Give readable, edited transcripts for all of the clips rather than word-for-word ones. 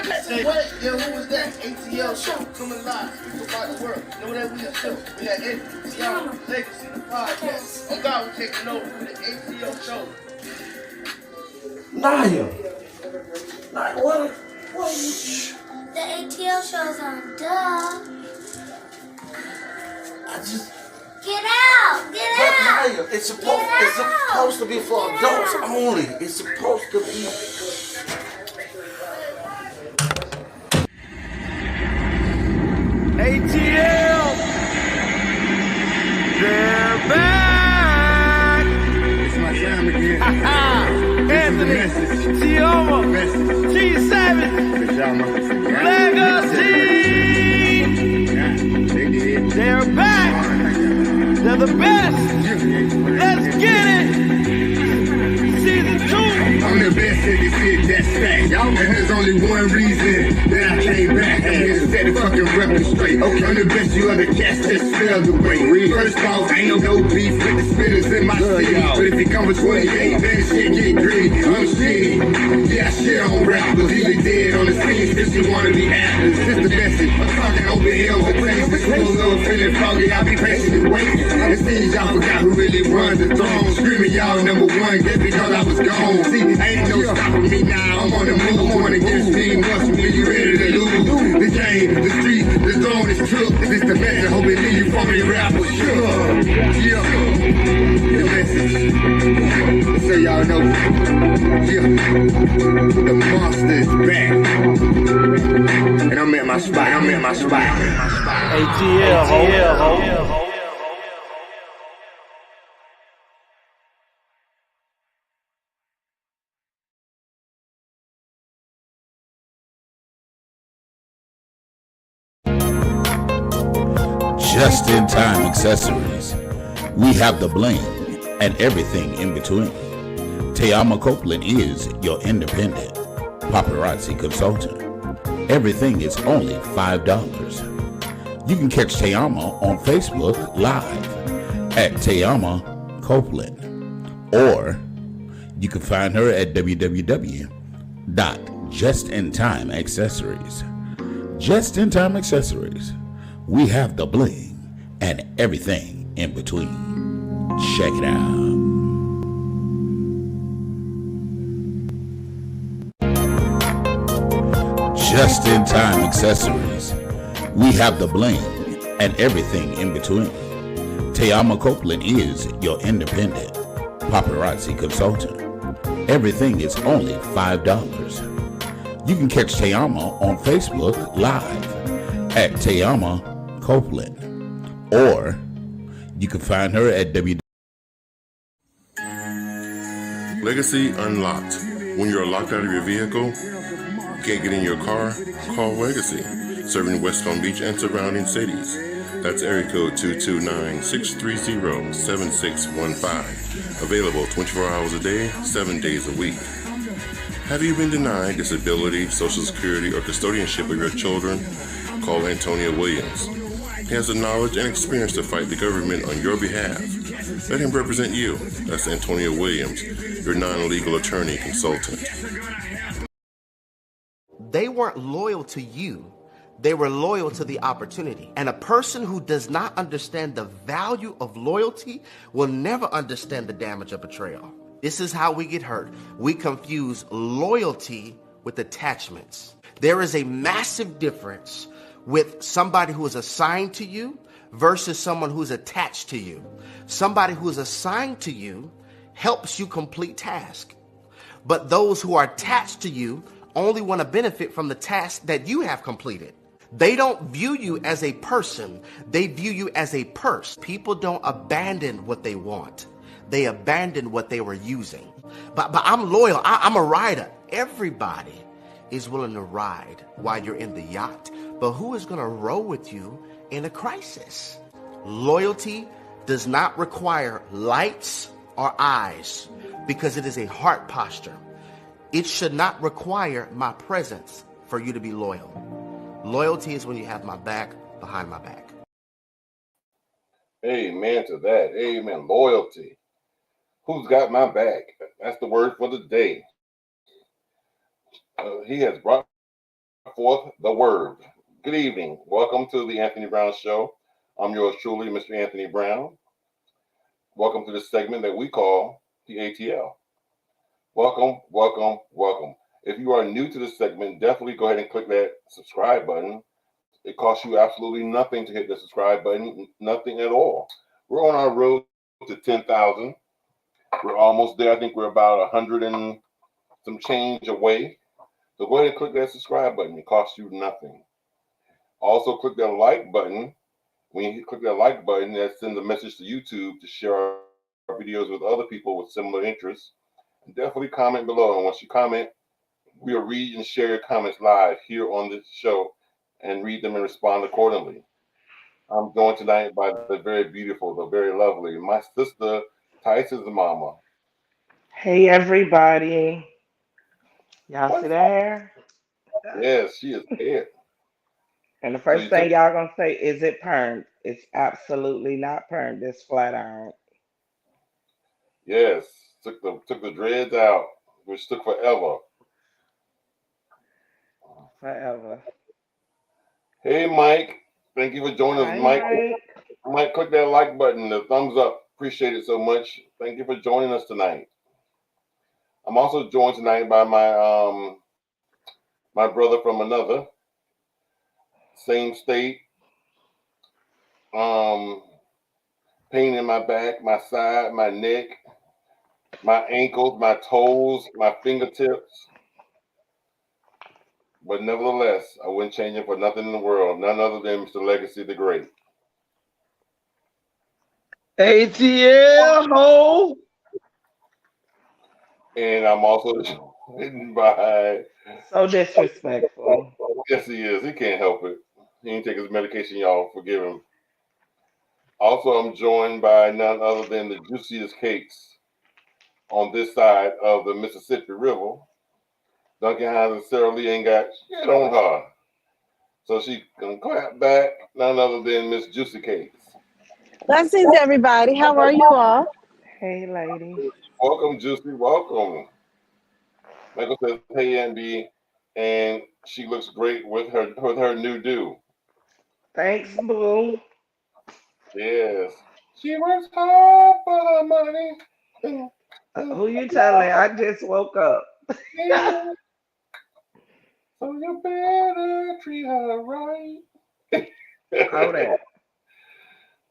Say what? Yo, who was that? ATL show coming live. Speak about the world. Know that we are still. We had ATL Legacy, the podcast. Oh God, we're taking over for the ATL show. Naya, what? The ATL show's on. Duh. Get out! Get out! Naya, it's supposed to be for adults only. It's supposed to be. ATL, they're back. It's my time again. Anthony, Tioma, G7, Legacy. They're back. They're the best. Let's get it. Season 2. I'm the best in this shit, that's fact. And there's only one reason that I came back. I'm here to set the fucking record straight. Okay. I'm the best you ever catch that spell the way. First off, ain't no beef with the spitters in my city. But if it comes to 28, then shit get greedy. I'm shitty. Yeah, I shit on rappers. Either dead on the scene since you wanna be actors. This the message. I'm talking open hills and things. The schools over feeling foggy. I'll be patiently waiting. It seems y'all forgot who really runs the throne. Screaming y'all number one just because I was gone. See, ain't no stopping me now. I'm on the move. Going against me. Once you ready to lose. The game, the street, the zone is true. This the message. Hope it leave you from the rapper. Sure. Yeah. The message. So y'all know. Yeah. The monster is back. And I'm at my spot. ATL, ho. Just-in-time accessories. We have the bling and everything in between. Tayama Copeland is your independent paparazzi consultant. Everything is only $5. You can catch Tayama on Facebook Live at Tayama Copeland, or you can find her at www.justintimeaccessories. Just in Time Accessories. We have the bling and everything in between. Check it out. Just in Time Accessories. We have the bling and everything in between. Tayama Copeland is your independent paparazzi consultant. Everything is only $5. You can catch Tayama on Facebook Live at Tayama Copeland, or you can find her at Legacy Unlocked. When you're locked out of your vehicle, can't get in your car, call Legacy, serving West Palm Beach and surrounding cities. That's area code 229-630-7615. Available 24 hours a day, 7 days a week. Have you been denied disability, Social Security, or custodianship of your children? Call Antonio Williams. He has the knowledge and experience to fight the government on your behalf. Let him represent you. That's Antonio Williams, your non-legal attorney consultant. They weren't loyal to you. They were loyal to the opportunity. And a person who does not understand the value of loyalty will never understand the damage of betrayal. This is how we get hurt. We confuse loyalty with attachments. There is a massive difference with somebody who is assigned to you versus someone who's attached to you. Somebody who is assigned to you helps you complete tasks. But those who are attached to you only want to benefit from the task that you have completed. They don't view you as a person. They view you as a purse. People don't abandon what they want. They abandon what they were using. But I'm loyal. I'm a rider. Everybody is willing to ride while you're in the yacht. But who is going to row with you in a crisis? Loyalty does not require lights or eyes because it is a heart posture. It should not require my presence for you to be loyal. Loyalty is when you have my back behind my back. Amen to that. Amen. Loyalty. Who's got my back? That's the word for the day. He has brought forth the word. Good evening. Welcome to the Anthony Brown Show. I'm yours truly, Mr. Anthony Brown. Welcome to this segment that we call the ATL. Welcome, welcome, welcome. If you are new to this segment, definitely go ahead and click that subscribe button. It costs you absolutely nothing to hit the subscribe button, nothing at all. We're on our road to 10,000. We're almost there. I think we're about 100 and some change away. So go ahead and click that subscribe button. It costs you nothing. Also, click that like button. When you click that like button, that sends a message to YouTube to share our videos with other people with similar interests. And definitely comment below. And once you comment, we'll read and share your comments live here on this show and read them and respond accordingly. I'm joined tonight by the very beautiful, the very lovely, my sister, Tyson's mama. Hey everybody. Y'all see that hair? Yes, she is here. And the first thing y'all gonna say, is it permed? It's absolutely not permed. It's flat iron. Yes, took the dreads out, which took forever. Forever. Hey Mike, thank you for joining us, Mike. Mike, click that like button, the thumbs up. Appreciate it so much. Thank you for joining us tonight. I'm also joined tonight by my brother from another, same state. Pain in my back, my side, my neck, my ankles, my toes, my fingertips. But nevertheless, I wouldn't change it for nothing in the world. None other than Mr. Legacy the Great. ATL ho. And I'm also joined by. So disrespectful. Yes, he is. He can't help it. He didn't take his medication, y'all. Forgive him. Also, I'm joined by none other than the juiciest cakes on this side of the Mississippi River. Duncan Hines and Sarah Lee ain't got shit on her. So she can clap back, none other than Miss Juicy Cakes. Blessings, everybody. How are you all? Hey, lady. Welcome, Juicy. Welcome. Michael says, hey, Andy. And she looks great with her new do. Thanks, boo. Yes. She works hard for her money. Who you telling? I just woke up. Yeah. So you better treat her right. Hold that.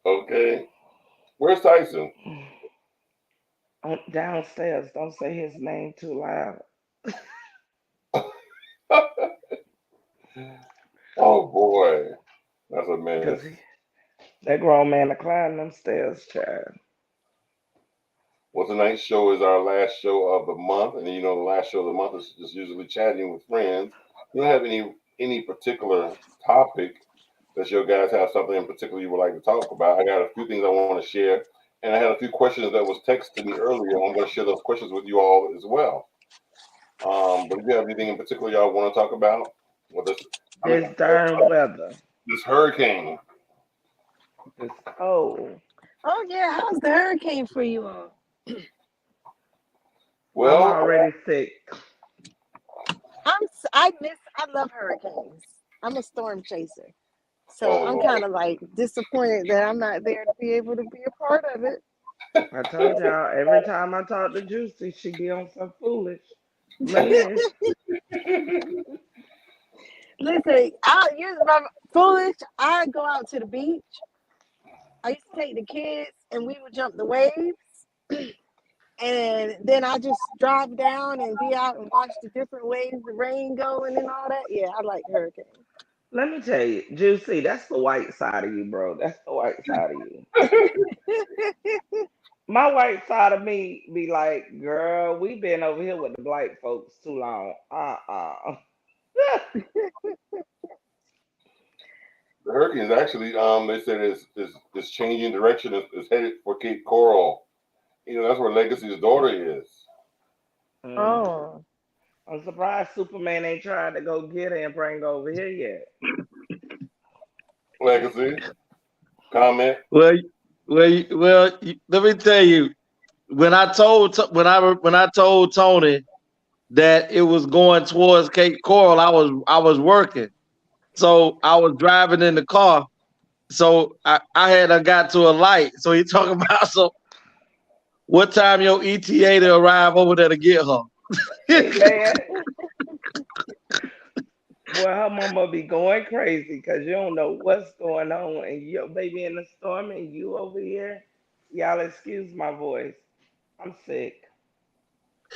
Okay. Where's Tyson? Downstairs. Don't say his name too loud. Oh boy. That's a mess. That grown man to climb them stairs, child. Well, tonight's show is our last show of the month, and you know the last show of the month is just usually chatting with friends. You don't have any particular topic that you guys have something in particular you would like to talk about. I got a few things I want to share, and I had a few questions that was texted to me earlier. I'm going to share those questions with you all as well. But if you have anything in particular y'all want to talk about, well, this darn weather, this hurricane, this cold. Oh yeah, how's the hurricane for you all? Well, I'm already sick. I love hurricanes. I'm a storm chaser, so I'm kind of like disappointed that I'm not there to be able to be a part of it. I told y'all every time I talk to Juicy, she be on some foolish. Listen, I'll use my foolish. I go out to the beach. I used to take the kids, and we would jump the waves. And then I just drive down and be out and watch the different waves, the rain going and all that. Yeah, I like hurricanes. let me tell you, Juicy, that's the white side of you, bro. That's the white side of you. My white side of me be like, girl, we been over here with the black folks too long. The hurricane is actually, they said is changing direction. It's headed for Cape Coral. You know, that's where Legacy's daughter is. Oh. I'm surprised Superman ain't trying to go get her and bring her over here yet. Legacy, comment. Well, let me tell you. When I told Tony that it was going towards Cape Coral. I was working, so I was driving in the car. So I had got to a light. So he talking about what time your ETA to arrive over there to get her? Hey man, boy, her mama be going crazy because you don't know what's going on, and your baby in the storm, and you over here. Y'all excuse my voice. I'm sick.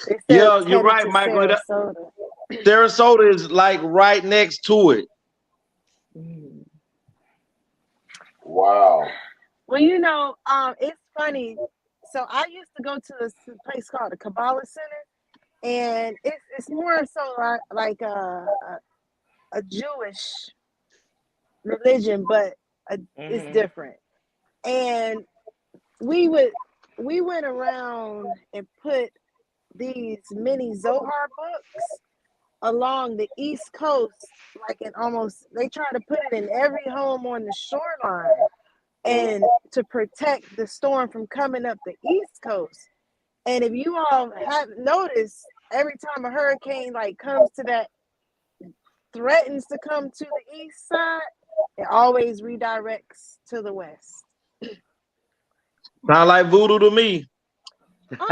They said Yeah, it's you're headed right, to Michael. Sarasota. Sarasota is like right next to it. Mm. Wow. Well, it's funny. So I used to go to this place called the Kabbalah Center, and it's more so like a Jewish religion, but it's Mhm. different. And we would we went around and put these mini Zohar books along the East Coast, like in almost they try to put it in every home on the shoreline and to protect the storm from coming up the East Coast. And if you all have noticed, every time a hurricane like comes to that threatens to come to the east side, it always redirects to the west. Sound like voodoo to me. Um,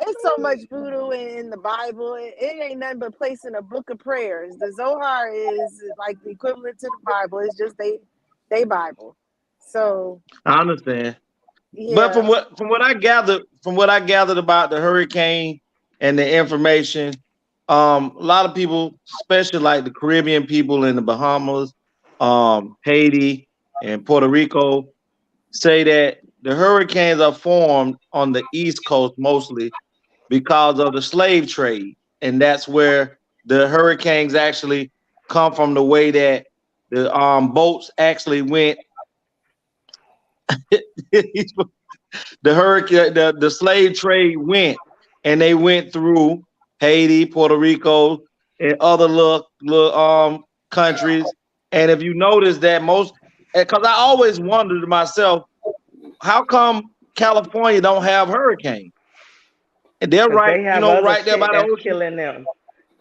it's so much voodoo in the Bible. It ain't nothing but placing a book of prayers. The Zohar is like the equivalent to the Bible. It's just they Bible. So I understand. But yeah. from what I gathered about the hurricane and the information, a lot of people, especially like the Caribbean people in the Bahamas, Haiti, and Puerto Rico, say that the hurricanes are formed on the East Coast mostly because of the slave trade, and that's where the hurricanes actually come from. The way that the boats actually went. The hurricane, the slave trade went, and they went through Haiti, Puerto Rico, and other little countries. And if you notice that most, because I always wondered to myself, how come California don't have hurricanes? And they're Cause right, they have other right there by shit the that's ocean. killing them.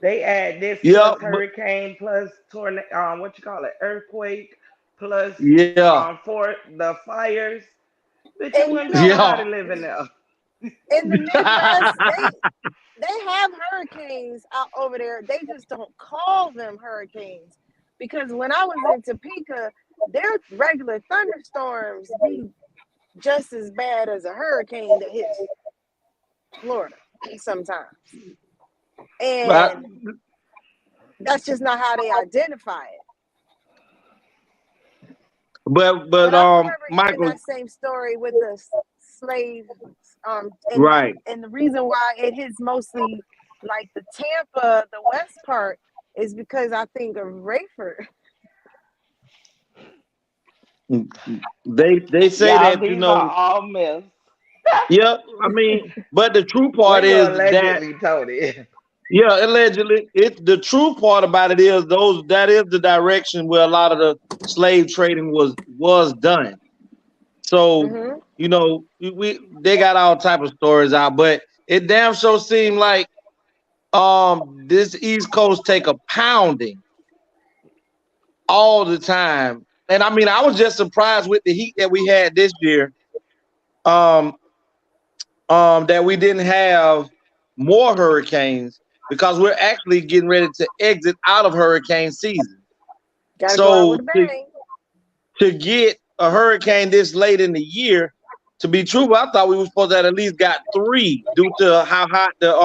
They add this Yeah, plus hurricane plus tornado, what you call it, earthquake plus yeah, for the fires. Bitch, it And wouldn't be yeah. nobody living there. in the Midwest, they have hurricanes out over there. They just don't call them hurricanes because when I was in Topeka, their regular thunderstorms be just as bad as a hurricane that hits Florida sometimes. But And that's just not how they identify it. But I remember hearing Michael, that same story with the slave, and right. the reason why it hits mostly like the Tampa, the west part, is because I think of Rayford. They say Y'all, that, these are all myths. yep. I mean, but the true Well, part you is that, allegedly told it. yeah, allegedly, the true part about it is that is the direction where a lot of the slave trading was done. So Hmm. they got all type of stories out, but it damn sure seemed like this East Coast take a pounding all the time. And I mean, I was just surprised with the heat that we had this year. Um, that we didn't have more hurricanes because we're actually getting ready to exit out of hurricane season. Got to go out with So a bang. to get a hurricane this late in the year, to be true, I thought we were supposed to have at least got three due to how hot the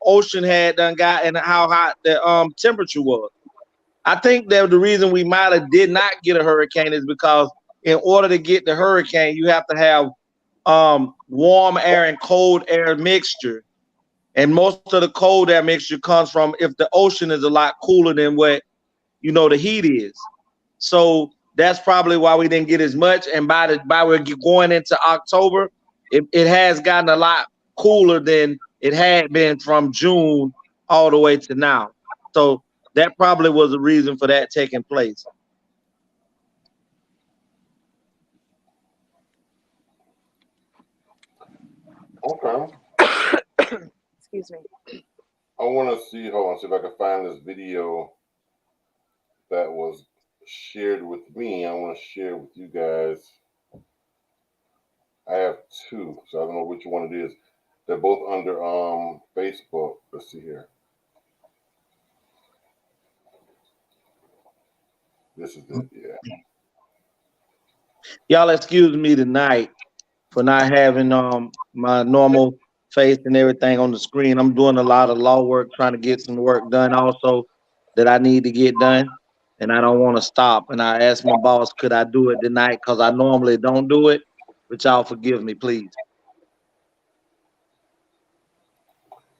ocean had done got and how hot the temperature was. I think that the reason we might have did not get a hurricane is because in order to get the hurricane, you have to have warm air and cold air mixture. And most of the cold air mixture comes from if the ocean is a lot cooler than what the heat is. So that's probably why we didn't get as much. And by we're going into October, it has gotten a lot cooler than it had been from June all the way to now. So that probably was the reason for that taking place. Okay. Excuse me. I want to see. Hold on, see if I can find this video that was shared with me. I want to share with you guys. I have two, so I don't know which one it is. They're both under Facebook. Let's see here. This is it. Yeah. Y'all excuse me tonight for not having my normal face and everything on the screen. I'm doing a lot of law work, trying to get some work done also that I need to get done, and I don't want to stop. And I asked my boss, could I do it tonight? Because I normally don't do it, but y'all forgive me, please.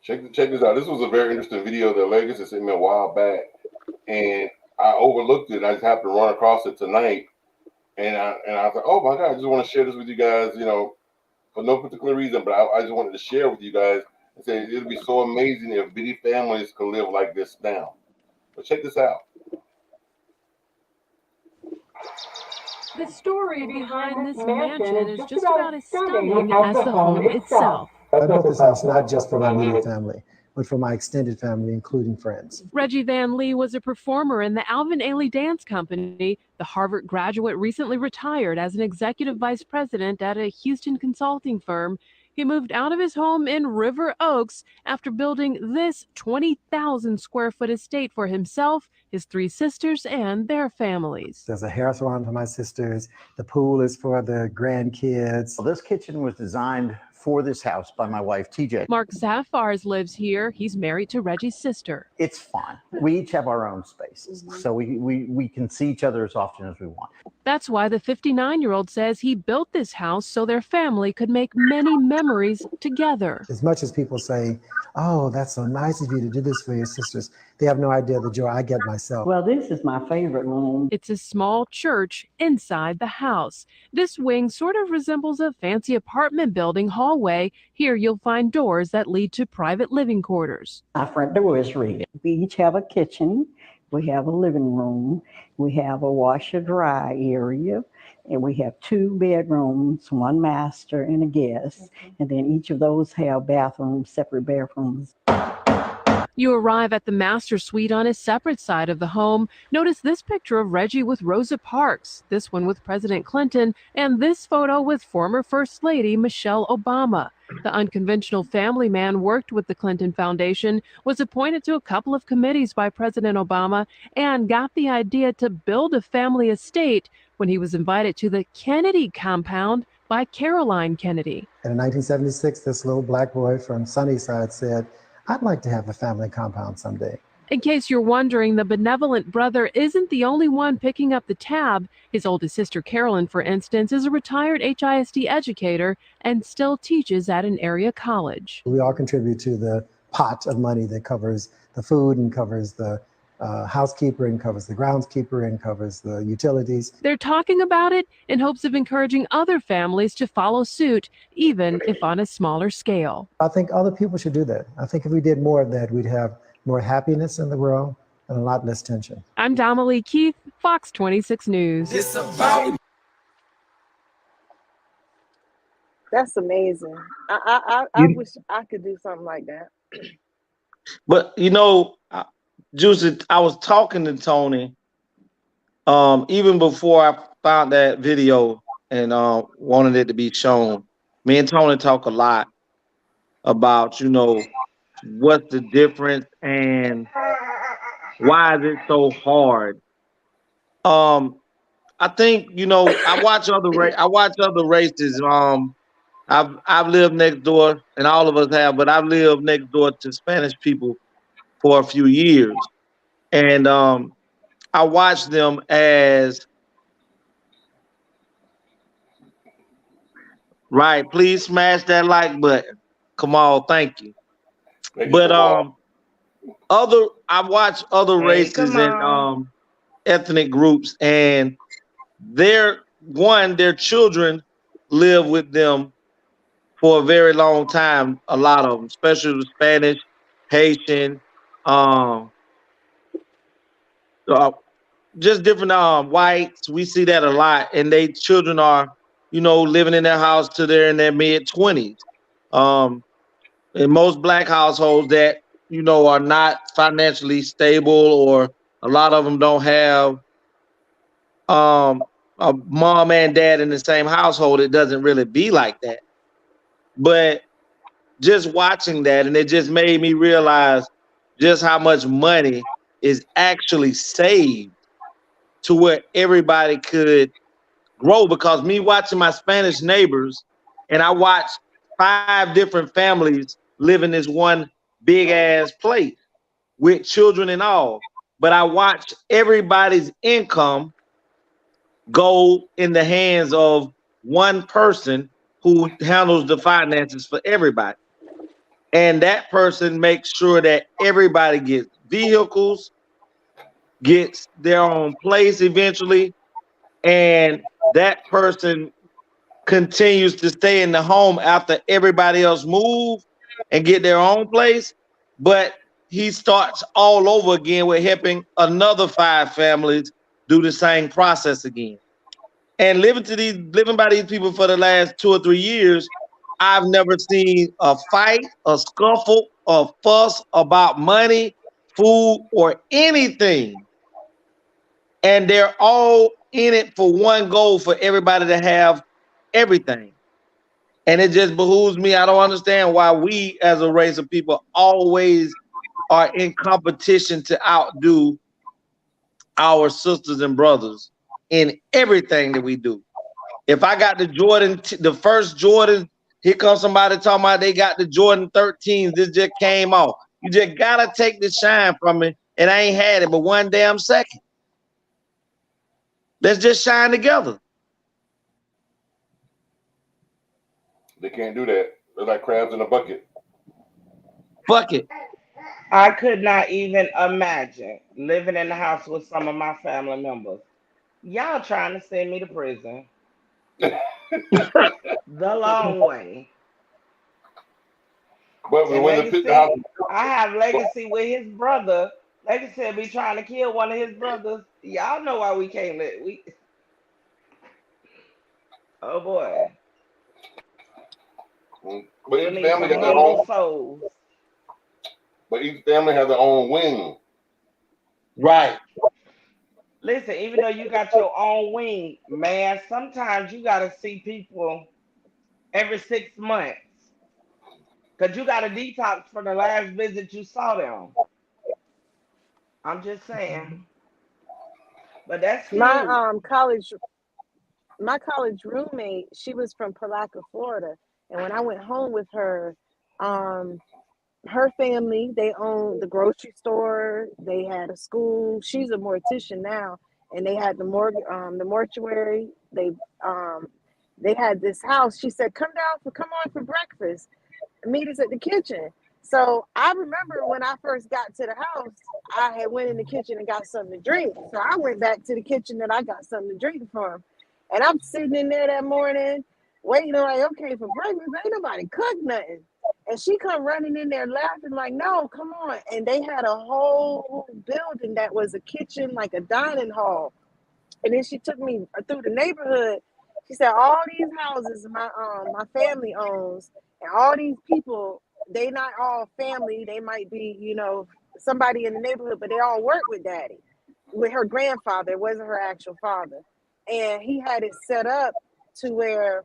Check this out. This was a very interesting video that Legacy sent me a while back, and I overlooked it. I just happened to run across it tonight, and I was like, oh my God, I just want to share this with you guys. You know, for no particular reason, but I just wanted to share with you guys and say it'd be so amazing if bitty families could live like this now. But check this out. The story behind this mansion is just about as stunning as the home itself. I built this house not just for my immediate family, but for my extended family, including friends. Reggie Van Lee was a performer in the Alvin Ailey Dance Company. The Harvard graduate recently retired as an executive vice president at a Houston consulting firm. He moved out of his home in River Oaks after building this 20,000 square foot estate for himself, his three sisters, and their families. There's a hair salon for my sisters. The pool is for the grandkids. Well, this kitchen was designed for this house by my wife, TJ. Mark Zafars lives here. He's married to Reggie's sister. It's fun. We each have our own spaces, so we can see each other as often as we want. That's why the 59-year-old says he built this house so their family could make many memories together. As much as people say, oh, that's so nice of you to do this for your sisters, they have no idea the joy I get myself. Well, this is my favorite room. It's a small church inside the house. This wing sort of resembles a fancy apartment building hallway. Here you'll find doors that lead to private living quarters. Our front door is red. We each have a kitchen. We have a living room. We have a washer dry area. And we have two bedrooms, one master and a guest. And then each of those have bathrooms, separate bathrooms. You arrive at the master suite on a separate side of the home. Notice this picture of Reggie with Rosa Parks, this one with President Clinton, and this photo with former First Lady Michelle Obama. The unconventional family man worked with the Clinton Foundation, was appointed to a couple of committees by President Obama, and got the idea to build a family estate when he was invited to the Kennedy compound by Caroline Kennedy. And in 1976, this little black boy from Sunnyside said, I'd like to have a family compound someday. In case you're wondering, the benevolent brother isn't the only one picking up the tab. His oldest sister, Carolyn, for instance, is a retired HISD educator and still teaches at an area college. We all contribute to the pot of money that covers the food and covers the housekeeper and covers the groundskeeper and covers the utilities. They're talking about it in hopes of encouraging other families to follow suit, even if on a smaller scale. I think other people should do that. I think if we did more of that, we'd have more happiness in the world and a lot less tension. I'm Damalie Keith, Fox 26 News. That's amazing. I wish I could do something like that. But you know, Juicy, I was talking to Tony even before I found that video and wanted it to be shown. Me and Tony talk a lot about, you know, what's the difference and why is it so hard. I think, you know, I watch other races. I've lived next door, and all of us have, but I've lived next door to Spanish people for a few years. And I watch them as, right, please smash that like button. Come on, thank you. But I watch other races and ethnic groups, and their children live with them for a very long time. A lot of them, especially the Spanish, Haitian, just different whites. We see that a lot, and they children are, you know, living in their house till they're in their mid-20s. In most black households, that are not financially stable, or a lot of them don't have a mom and dad in the same household. It doesn't really be like that. But just watching that, and it just made me realize just how much money is actually saved to where everybody could grow. Because me watching my Spanish neighbors, and I watched 5 different families live in this one big ass place with children and all. But I watched everybody's income go in the hands of one person who handles the finances for everybody. And that person makes sure that everybody gets vehicles, gets their own place eventually, and that person continues to stay in the home after everybody else move and get their own place. But he starts all over again with helping another 5 families do the same process again. And living by these people for the last 2 or 3 years, I've never seen a fight, a scuffle, a fuss about money, food, or anything. And they're all in it for one goal, for everybody to have everything. And it just behooves me. I don't understand why we as a race of people always are in competition to outdo our sisters and brothers in everything that we do. If I got the the first Jordan, here comes somebody talking about they got the Jordan 13s. This just came off. You just gotta take the shine from me, and I ain't had it but one damn second. Let's just shine together. They can't do that. They're like crabs in a bucket. Fuck it. I could not even imagine living in the house with some of my family members. Y'all trying to send me to prison the long way. But And when the house, Legacy, I have Legacy with his brother. Legacy will be trying to kill one of his brothers. Y'all know why we can't let we. Oh boy, but we each need family some got their humble own. souls. But each family has their own wing. Right. Listen, even though you got your own wing, man, sometimes you gotta see people every 6 months. Cause you got to detox from the last visit you saw them. I'm just saying. But that's My cute. college roommate, she was from Palaca, Florida, and when I went home with her, um, her family, they owned the grocery store, they had a school. She's a mortician now, and they had the mortuary. They had this house. She said, come on for breakfast, meet us at the kitchen." So I remember when I first got to the house, I had went in the kitchen and got something to drink. So I went back to the kitchen and I got something to drink from. And I'm sitting in there that morning, waiting, like, okay, for breakfast. Ain't nobody cooked nothing. And she come running in there laughing, like, no, come on. And they had a whole building that was a kitchen, like a dining hall. And then she took me through the neighborhood. She said, all these houses my family owns, and all these people, they not all family. They might be, somebody in the neighborhood, but they all work with daddy, with her grandfather. It wasn't her actual father. And he had it set up to where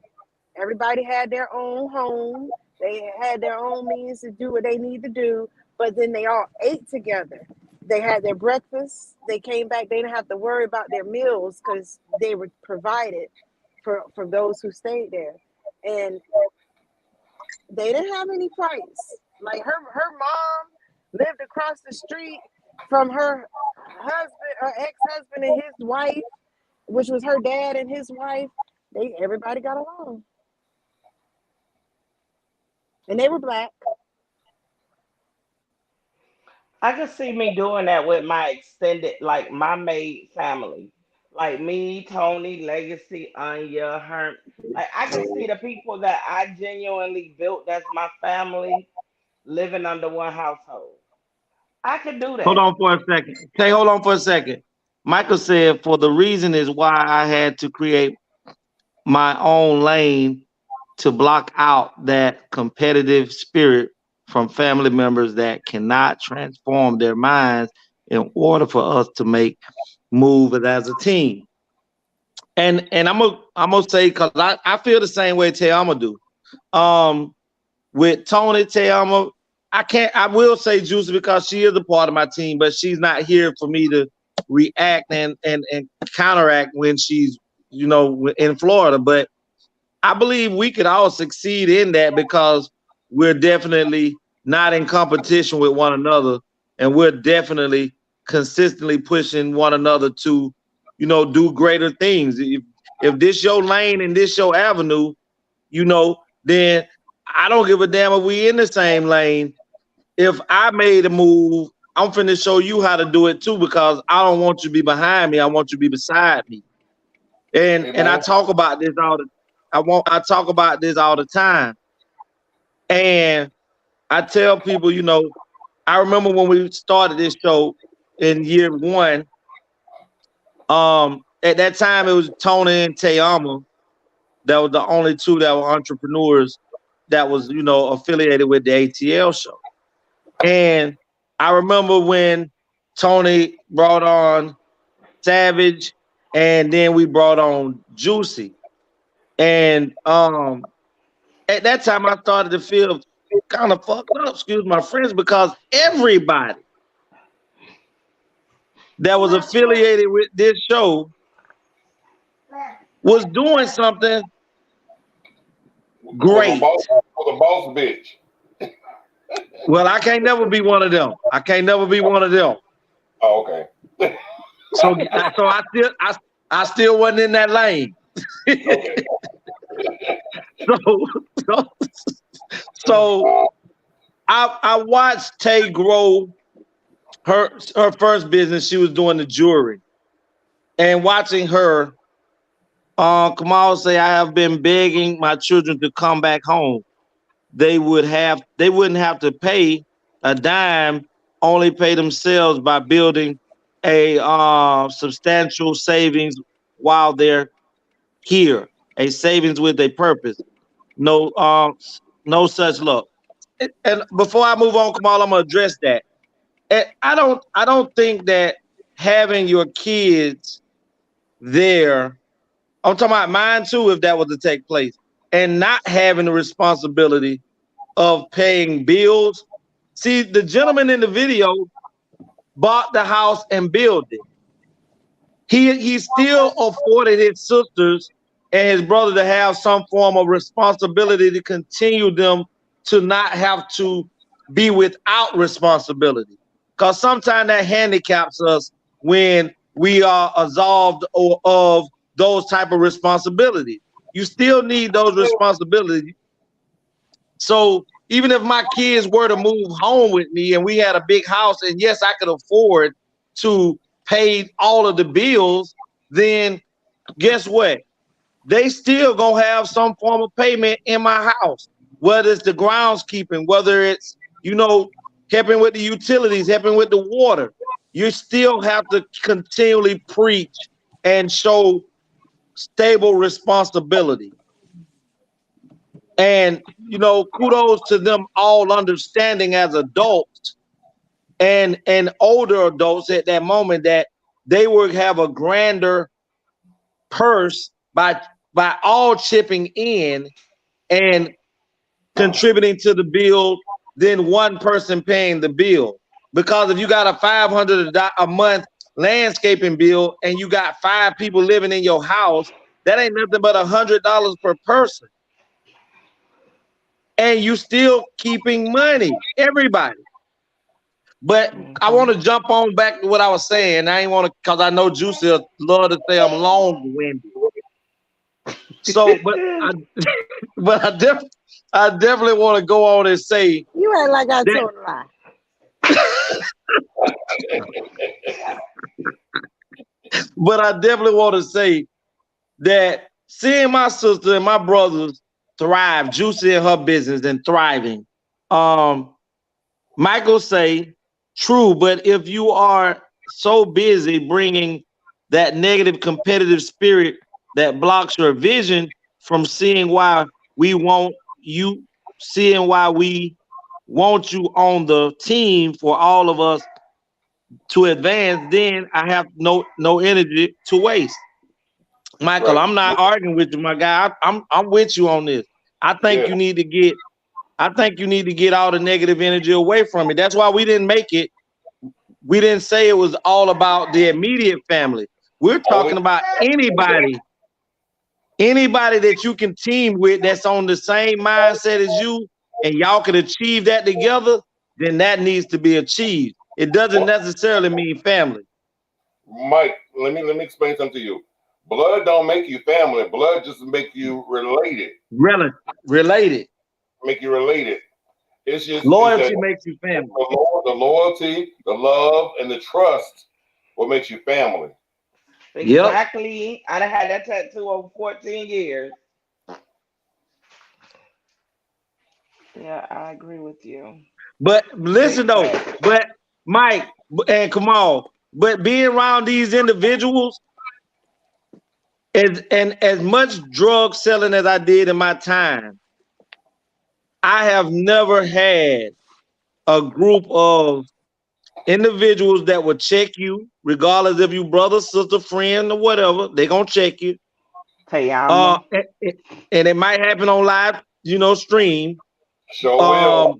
everybody had their own home. They had their own means to do what they need to do, but then they all ate together. They had their breakfast. They came back. They didn't have to worry about their meals because they were provided for those who stayed there. And they didn't have any fights. Like her mom lived across the street from her ex-husband and his wife, which was her dad and his wife. Everybody got along. And they were black. I could see me doing that with my extended, like my maid family. Like me, Tony, Legacy, Anya, Herm. Like I can see the people that I genuinely built that's my family living under one household. I could do Hold that. on for a second. Okay, hold on for a second. Michael said, for the reason is why I had to create my own lane to block out that competitive spirit from family members that cannot transform their minds in order for us to make move as a team. And I'm gonna say because I feel the same way Tayama do. With Tony Tayama, I will say Juicy because she is a part of my team, but she's not here for me to react and counteract when she's in Florida. But I believe we could all succeed in that because we're definitely not in competition with one another, and we're definitely consistently pushing one another to, do greater things. If this your lane and this your avenue, then I don't give a damn if we in the same lane. If I made a move, I'm finna show you how to do it too because I don't want you to be behind me. I want you to be beside me. And I talk about this I talk about this all the time. And I tell people, I remember when we started this show in year one. At that time it was Tony and Tayama that was the only two that were entrepreneurs that was, affiliated with the ATL show. And I remember when Tony brought on Savage and then we brought on Juicy. And at that time I started to feel kind of fucked up, excuse my friends, because everybody that was affiliated with this show was doing something great. Was a boss bitch. Well, I can't never be one of them. I can't never be one of them. Oh, okay. So I still wasn't in that lane. So I watched Tay grow her first business. She was doing the jewelry, and watching her, Kamal say, I have been begging my children to come back home. They wouldn't have to pay a dime, only pay themselves by building a substantial savings while they're here, a savings with a purpose. No such luck. And before I move on, Kamal, I'm gonna address that. And I don't think that having your kids there, I'm talking about mine too, if that was to take place, and not having the responsibility of paying bills. See, the gentleman in the video bought the house and built it. He still afforded his sisters and his brother to have some form of responsibility to continue them to not have to be without responsibility. Because sometimes that handicaps us when we are absolved of those type of responsibilities. You still need those responsibilities. So even if my kids were to move home with me and we had a big house, and yes, I could afford to pay all of the bills, then guess what? They still gonna have some form of payment in my house, whether it's the groundskeeping, whether it's, helping with the utilities, helping with the water. You still have to continually preach and show stable responsibility. And, kudos to them all understanding as adults and older adults at that moment that they would have a grander purse by all chipping in and contributing to the bill than one person paying the bill. Because if you got a $500 a month landscaping bill and you got 5 people living in your house, that ain't nothing but $100 per person. And you still keeping money, everybody. But I want to jump on back to what I was saying. I ain't want to, because I know Juicy love to say I'm long-winded. So, but I definitely want to go on and say you ain't like I told a lie. But I definitely want to say that seeing my sister and my brothers thrive, Juicy in her business and thriving. Michael say, true, but if you are so busy bringing that negative competitive spirit that blocks your vision from seeing why we want you on the team for all of us to advance, then I have no energy to waste. Michael, Right. I'm not arguing with you, my guy. I'm with you on this. I think you need to get all the negative energy away from it. That's why we didn't make it. We didn't say it was all about the immediate family. We're talking about anybody that you can team with that's on the same mindset as you, and y'all can achieve that together, then that needs to be achieved. It doesn't necessarily mean family. Mike, let me explain something to you. Blood don't make you family. Blood just make you related. Related. Make you related. It's just loyalty makes you family. The loyalty, the love, and the trust what makes you family. Exactly. Yep. I done had that tattoo over 14 years. Yeah, I agree with you. But listen though, but Mike and Kamal, but being around these individuals, and as much drug selling as I did in my time, I have never had a group of individuals that will check you, regardless if you brother, sister, friend, or whatever. They're gonna check you. And it might happen on live, stream. Sure will.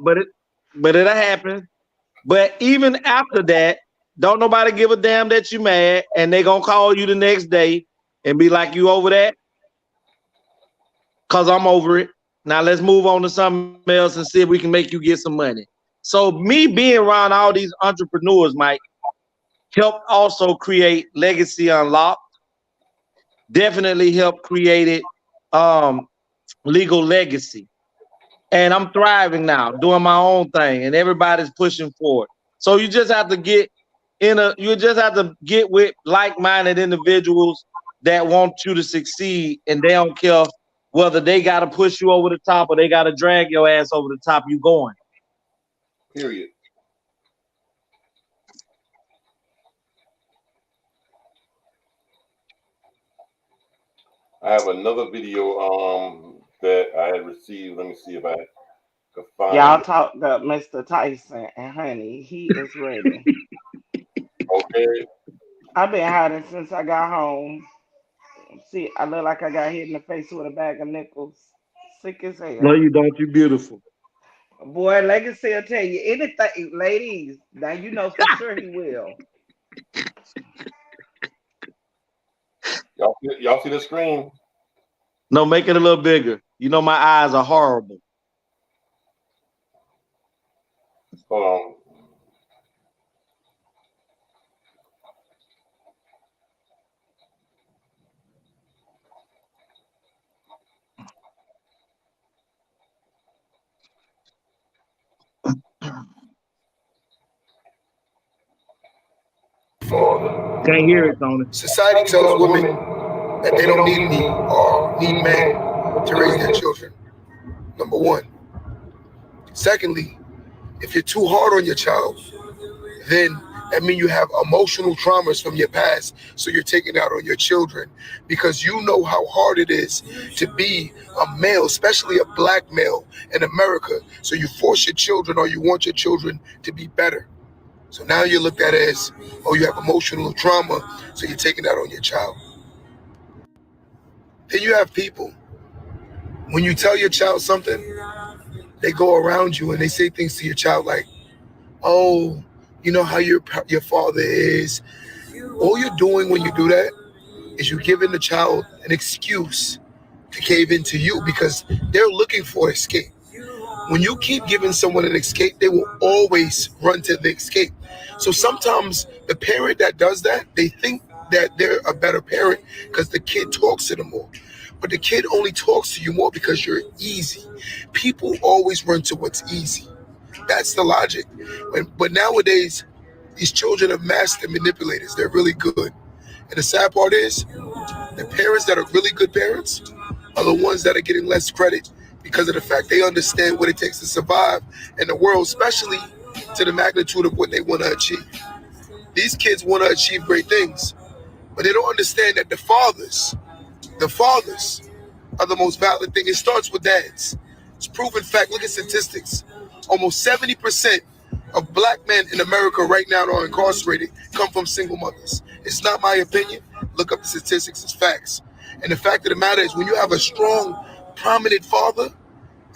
But it'll happen. But even after that, don't nobody give a damn that you mad, and they gonna call you the next day and be like, "You over that?" Cause I'm over it. Now let's move on to something else and see if we can make you get some money. So me being around all these entrepreneurs, Mike, helped also create Legacy Unlocked. Definitely helped create Legal Legacy. And I'm thriving now, doing my own thing, and everybody's pushing forward. So you just have to get with like-minded individuals that want you to succeed, and they don't care whether they got to push you over the top or they got to drag your ass over the top. You going. Period. I have another video that I had received. Let me see if I could find Y'all talk to Mr. Tyson, and honey, he is ready. Okay. I've been hiding since I got home. See, I look like I got hit in the face with a bag of nickels. Sick as hell. No, you don't. You beautiful. Boy, Legacy will tell you anything, ladies. Now you know for sure he will. Y'all see the screen? No, make it a little bigger. You know my eyes are horrible. Hold on. Can't hear it, Tony. Society tells women that they don't need me or need men to raise their children. Number one. Secondly, if you're too hard on your child, then that means you have emotional traumas from your past, so you're taking it out on your children because you know how hard it is to be a male, especially a black male in America. So you force your children, or you want your children to be better. So now you look at it as, oh, you have emotional trauma, so you're taking that on your child. Then you have people, when you tell your child something, they go around you and they say things to your child like, oh, you know how your father is. All you're doing when you do that is you're giving the child an excuse to cave into you because they're looking for escape. When you keep giving someone an escape, they will always run to the escape. So sometimes the parent that does that, they think that they're a better parent because the kid talks to them more. But the kid only talks to you more because you're easy. People always run to what's easy. That's the logic. But nowadays, these children are master manipulators. They're really good. And the sad part is, the parents that are really good parents are the ones that are getting less credit because of the fact they understand what it takes to survive in the world, especially to the magnitude of what they want to achieve. These kids want to achieve great things, but they don't understand that the fathers are the most valid thing. It starts with dads. It's proven fact. Look at statistics. almost 70% of black men in America right now that are incarcerated come from single mothers. It's not my opinion. Look up the statistics, it's facts. And the fact of the matter is, when you have a strong, prominent father,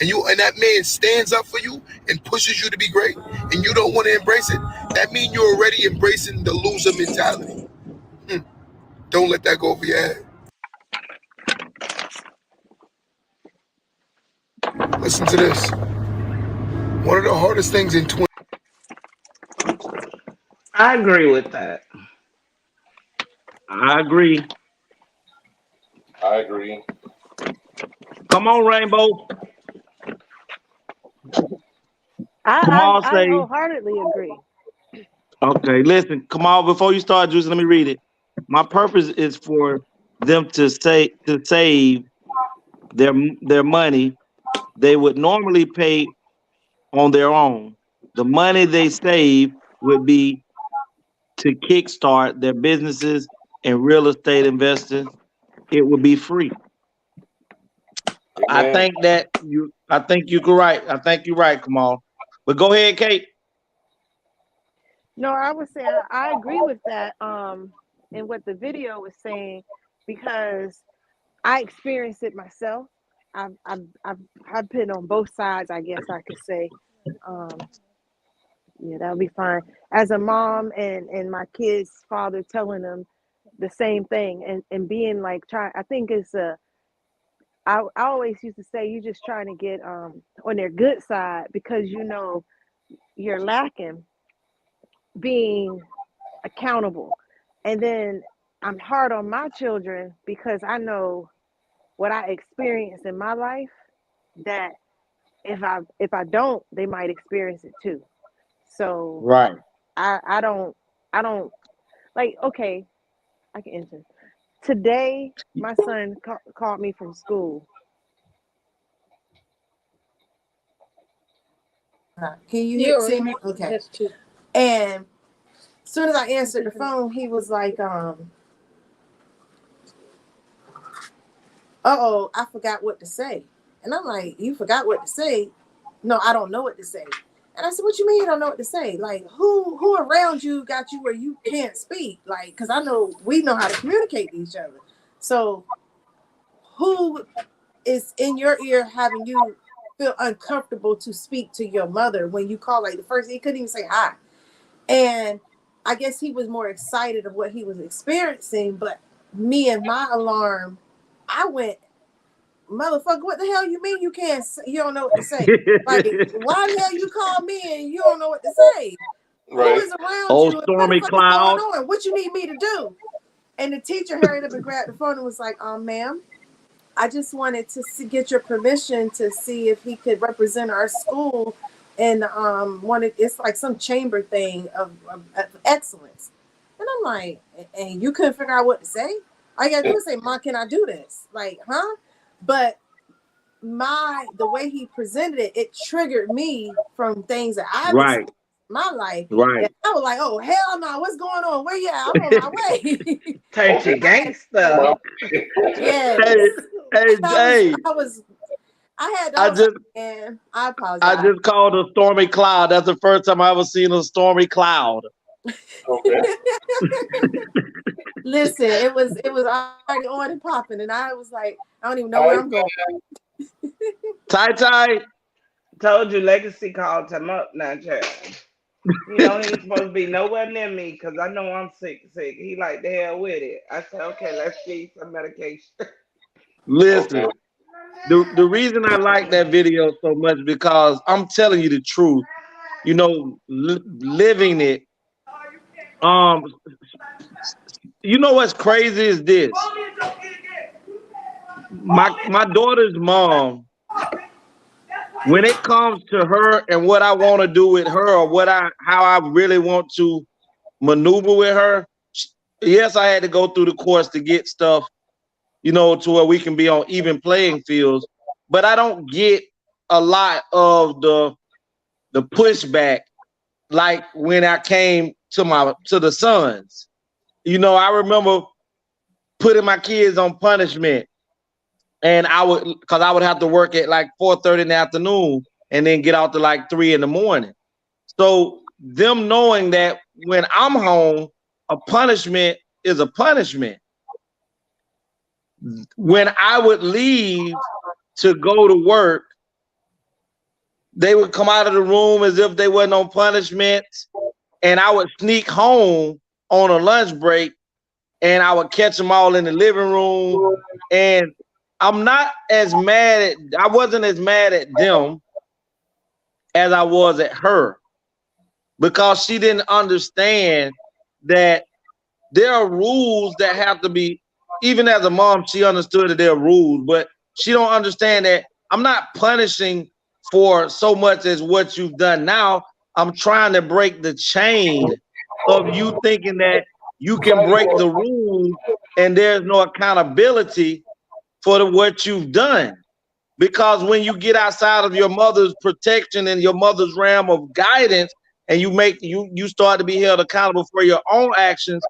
and that man stands up for you and pushes you to be great, and you don't want to embrace it, that means you're already embracing the loser mentality. Don't let that go over your head. Listen to this. One of the hardest things in 20. I agree with that. I agree. I agree. Come on, Rainbow. Kamal I say, wholeheartedly agree. okay, listen, Kamal, before you start, Juice, let me read it. My purpose is for them to save their money they would normally pay on their own. The money they save would be to kickstart their businesses and real estate investors. It would be free. I Amen. think you're right. I think you're right, Kamal. But go ahead, Kate. No, I would say I agree with that. And what the video was saying, because I experienced it myself. I've been on both sides, I guess I could say. Um, yeah, that'll be fine. As a mom and my kids' father telling them the same thing and being like I think it's I always used to say, you just trying to get on their good side because you're lacking being accountable. And then I'm hard on my children because I know what I experienced in my life, that if I don't, they might experience it too. So Right. I don't like, okay, I can answer. Today my son called me from school. Can you see me? Okay. And as soon as I answered the phone, he was like, uh-oh, I forgot what to say. And I'm like, you forgot what to say? No, I don't know what to say. And I said, what you mean you don't know what to say? Like, who around you got you where you can't speak? Like, because I know we know how to communicate to each other. So who is in your ear having you feel uncomfortable to speak to your mother when you call? Like, the first, he couldn't even say hi. And I guess he was more excited of what he was experiencing. But me and my alarm, I went, motherfucker, what the hell you mean you don't know what to say? Like, why the hell you call me and you don't know what to say? Right. Who is around Old you? Stormy What the fuck is Cloud. going on? What you need me to do? And the teacher hurried up and grabbed the phone and was like, ma'am, I just wanted to get your permission to see if he could represent our school and it's like some chamber thing of excellence. And I'm like, and you couldn't figure out what to say? All you gotta do is say, Mom, can I do this? Like, huh? But the way he presented it triggered me from things that I've experienced in my life. Right. And I was like, oh hell no, what's going on? Where you at? I'm on my way. Turkey gangster. Yes. Hey. I had I those, just and I apologize. I just called a stormy cloud. That's the first time I ever seen a stormy cloud. Okay. Listen, it was already on and popping, and I was like, I don't even know where I'm going. Ty. Told you Legacy called him up now, child. You know he ain't supposed to be nowhere near me because I know I'm sick. He like the hell with it. I said, okay, let's give you some medication. Listen, the reason I like that video so much because I'm telling you the truth. You know, living it. You know what's crazy is this. My daughter's mom, when it comes to her and what I want to do with her or how I really want to maneuver with her, yes, I had to go through the course to get stuff, to where we can be on even playing fields. But I don't get a lot of the pushback like when I came to the sons. I remember putting my kids on punishment, and I would have to work at like 4:30 in the afternoon, and then get out to like 3 in the morning. So them knowing that when I'm home, a punishment is a punishment. When I would leave to go to work, they would come out of the room as if they wasn't on punishment, and I would sneak home on a lunch break, and I would catch them all in the living room. And I'm not as mad at, I wasn't as mad at them as I was at her, because she didn't understand that there are rules that have to be, even as a mom, she understood that there are rules, but she don't understand that I'm not punishing for so much as what you've done now. I'm trying to break the chain of you thinking that you can break the rules and there's no accountability for what you've done. Because when you get outside of your mother's protection and your mother's realm of guidance, and you start to be held accountable for your own actions,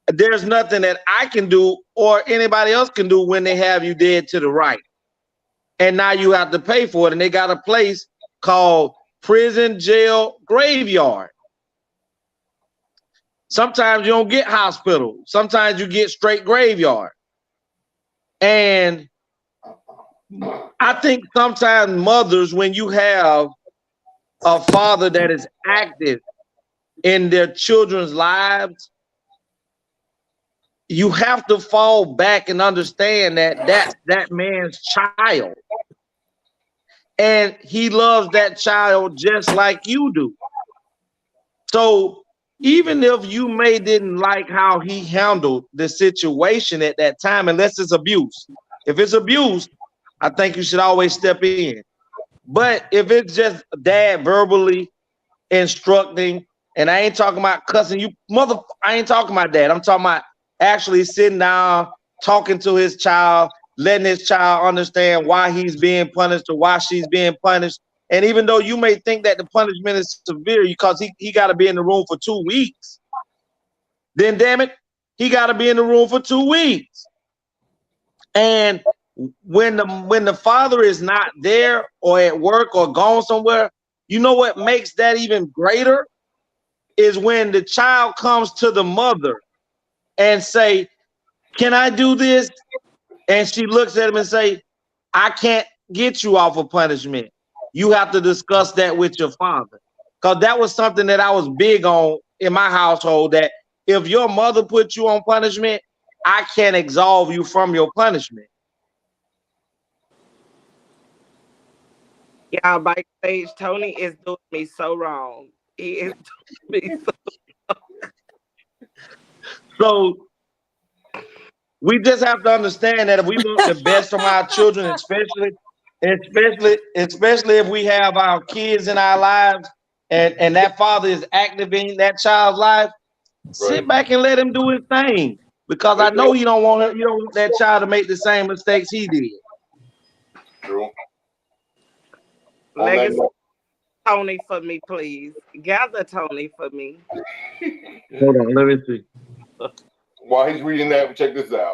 there's nothing that I can do or anybody else can do when they have you dead to the right. And now you have to pay for it. And they got a place called prison, jail, graveyard. Sometimes you don't get hospital. Sometimes you get straight graveyard. And I think sometimes mothers, when you have a father that is active in their children's lives, you have to fall back and understand that that's that man's child. And he loves that child just like you do. So even if you may didn't like how he handled the situation at that time, unless it's abuse. If it's abuse, I think you should always step in. But if it's just dad verbally instructing, and I ain't talking about cussing you, I ain't talking about that. I'm talking about actually sitting down, talking to his child, letting his child understand why he's being punished or why she's being punished. And even though you may think that the punishment is severe because he got to be in the room for 2 weeks, then damn it, he got to be in the room for 2 weeks. And when the father is not there or at work or gone somewhere, you know what makes that even greater is when the child comes to the mother and say, "Can I do this?" And she looks at him and say, "I can't get you off of punishment. You have to discuss that with your father." Because that was something that I was big on in my household, that if your mother put you on punishment, I can't absolve you from your punishment. Y'all, backstage, Tony is doing me so wrong. He is doing me so wrong. So we just have to understand that if we want the best from our children, especially if we have our kids in our lives and that father is active in that child's life, sit back and let him do his thing. Because I know you don't want that child to make the same mistakes he did. True. Legacy Tony for me, please. Gather Tony for me. Hold on, let me see. While he's reading that, check this out.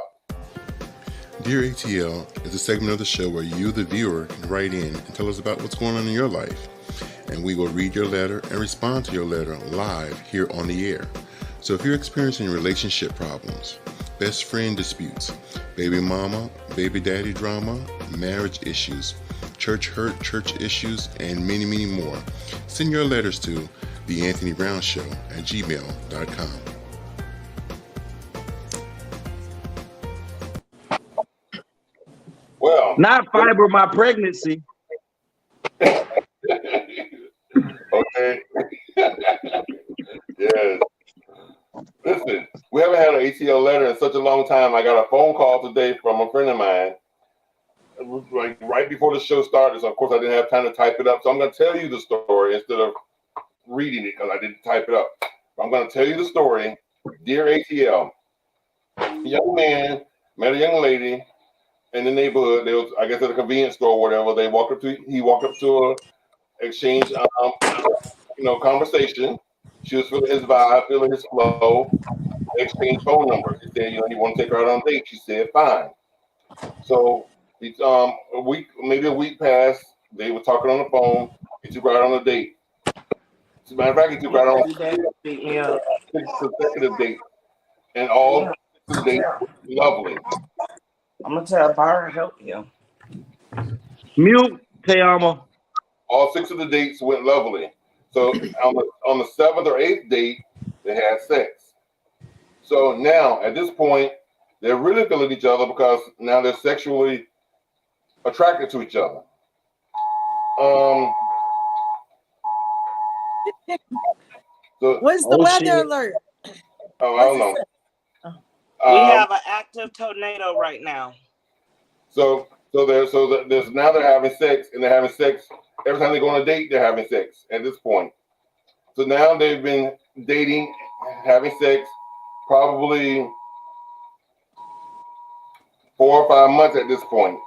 Dear ATL is a segment of the show where you, the viewer, can write in and tell us about what's going on in your life. And we will read your letter and respond to your letter live here on the air. So if you're experiencing relationship problems, best friend disputes, baby mama, baby daddy drama, marriage issues, church hurt, church issues, and many, many more, send your letters to theanthonybrownshow@gmail.com. Well, not fiber my pregnancy. Okay. Yes. Listen, we haven't had an ATL letter in such a long time. I got a phone call today from a friend of mine, like right before the show started. So of course I didn't have time to type it up. So I'm going to tell you the story instead of reading it because I didn't type it up. I'm going to tell you the story. Dear ATL, a young man met a young lady in the neighborhood. They was, I guess, at a convenience store or whatever. He walked up to a exchange, conversation. She was feeling his vibe, feeling his flow. They exchanged phone numbers. He said, he want to take her out on a date. She said, fine. So maybe a week passed. they were talking on the phone. He took her out on a date. As a matter of fact, he took her out on six consecutive dates, and all Yeah. 6 of the dates were lovely. I'm gonna tell Byron help you. Mute, Tayama. All 6 of the dates went lovely. So on the 7th or 8th date, they had sex. So now at this point, they're really feeling each other because now they're sexually attracted to each other. So What's the weather alert? Oh, I don't know. We have an active tornado right now. So there's now they're having sex, and they're having sex every time they go on a date. They're having sex at this point. So now they've been dating, having sex, probably 4 or 5 months at this point.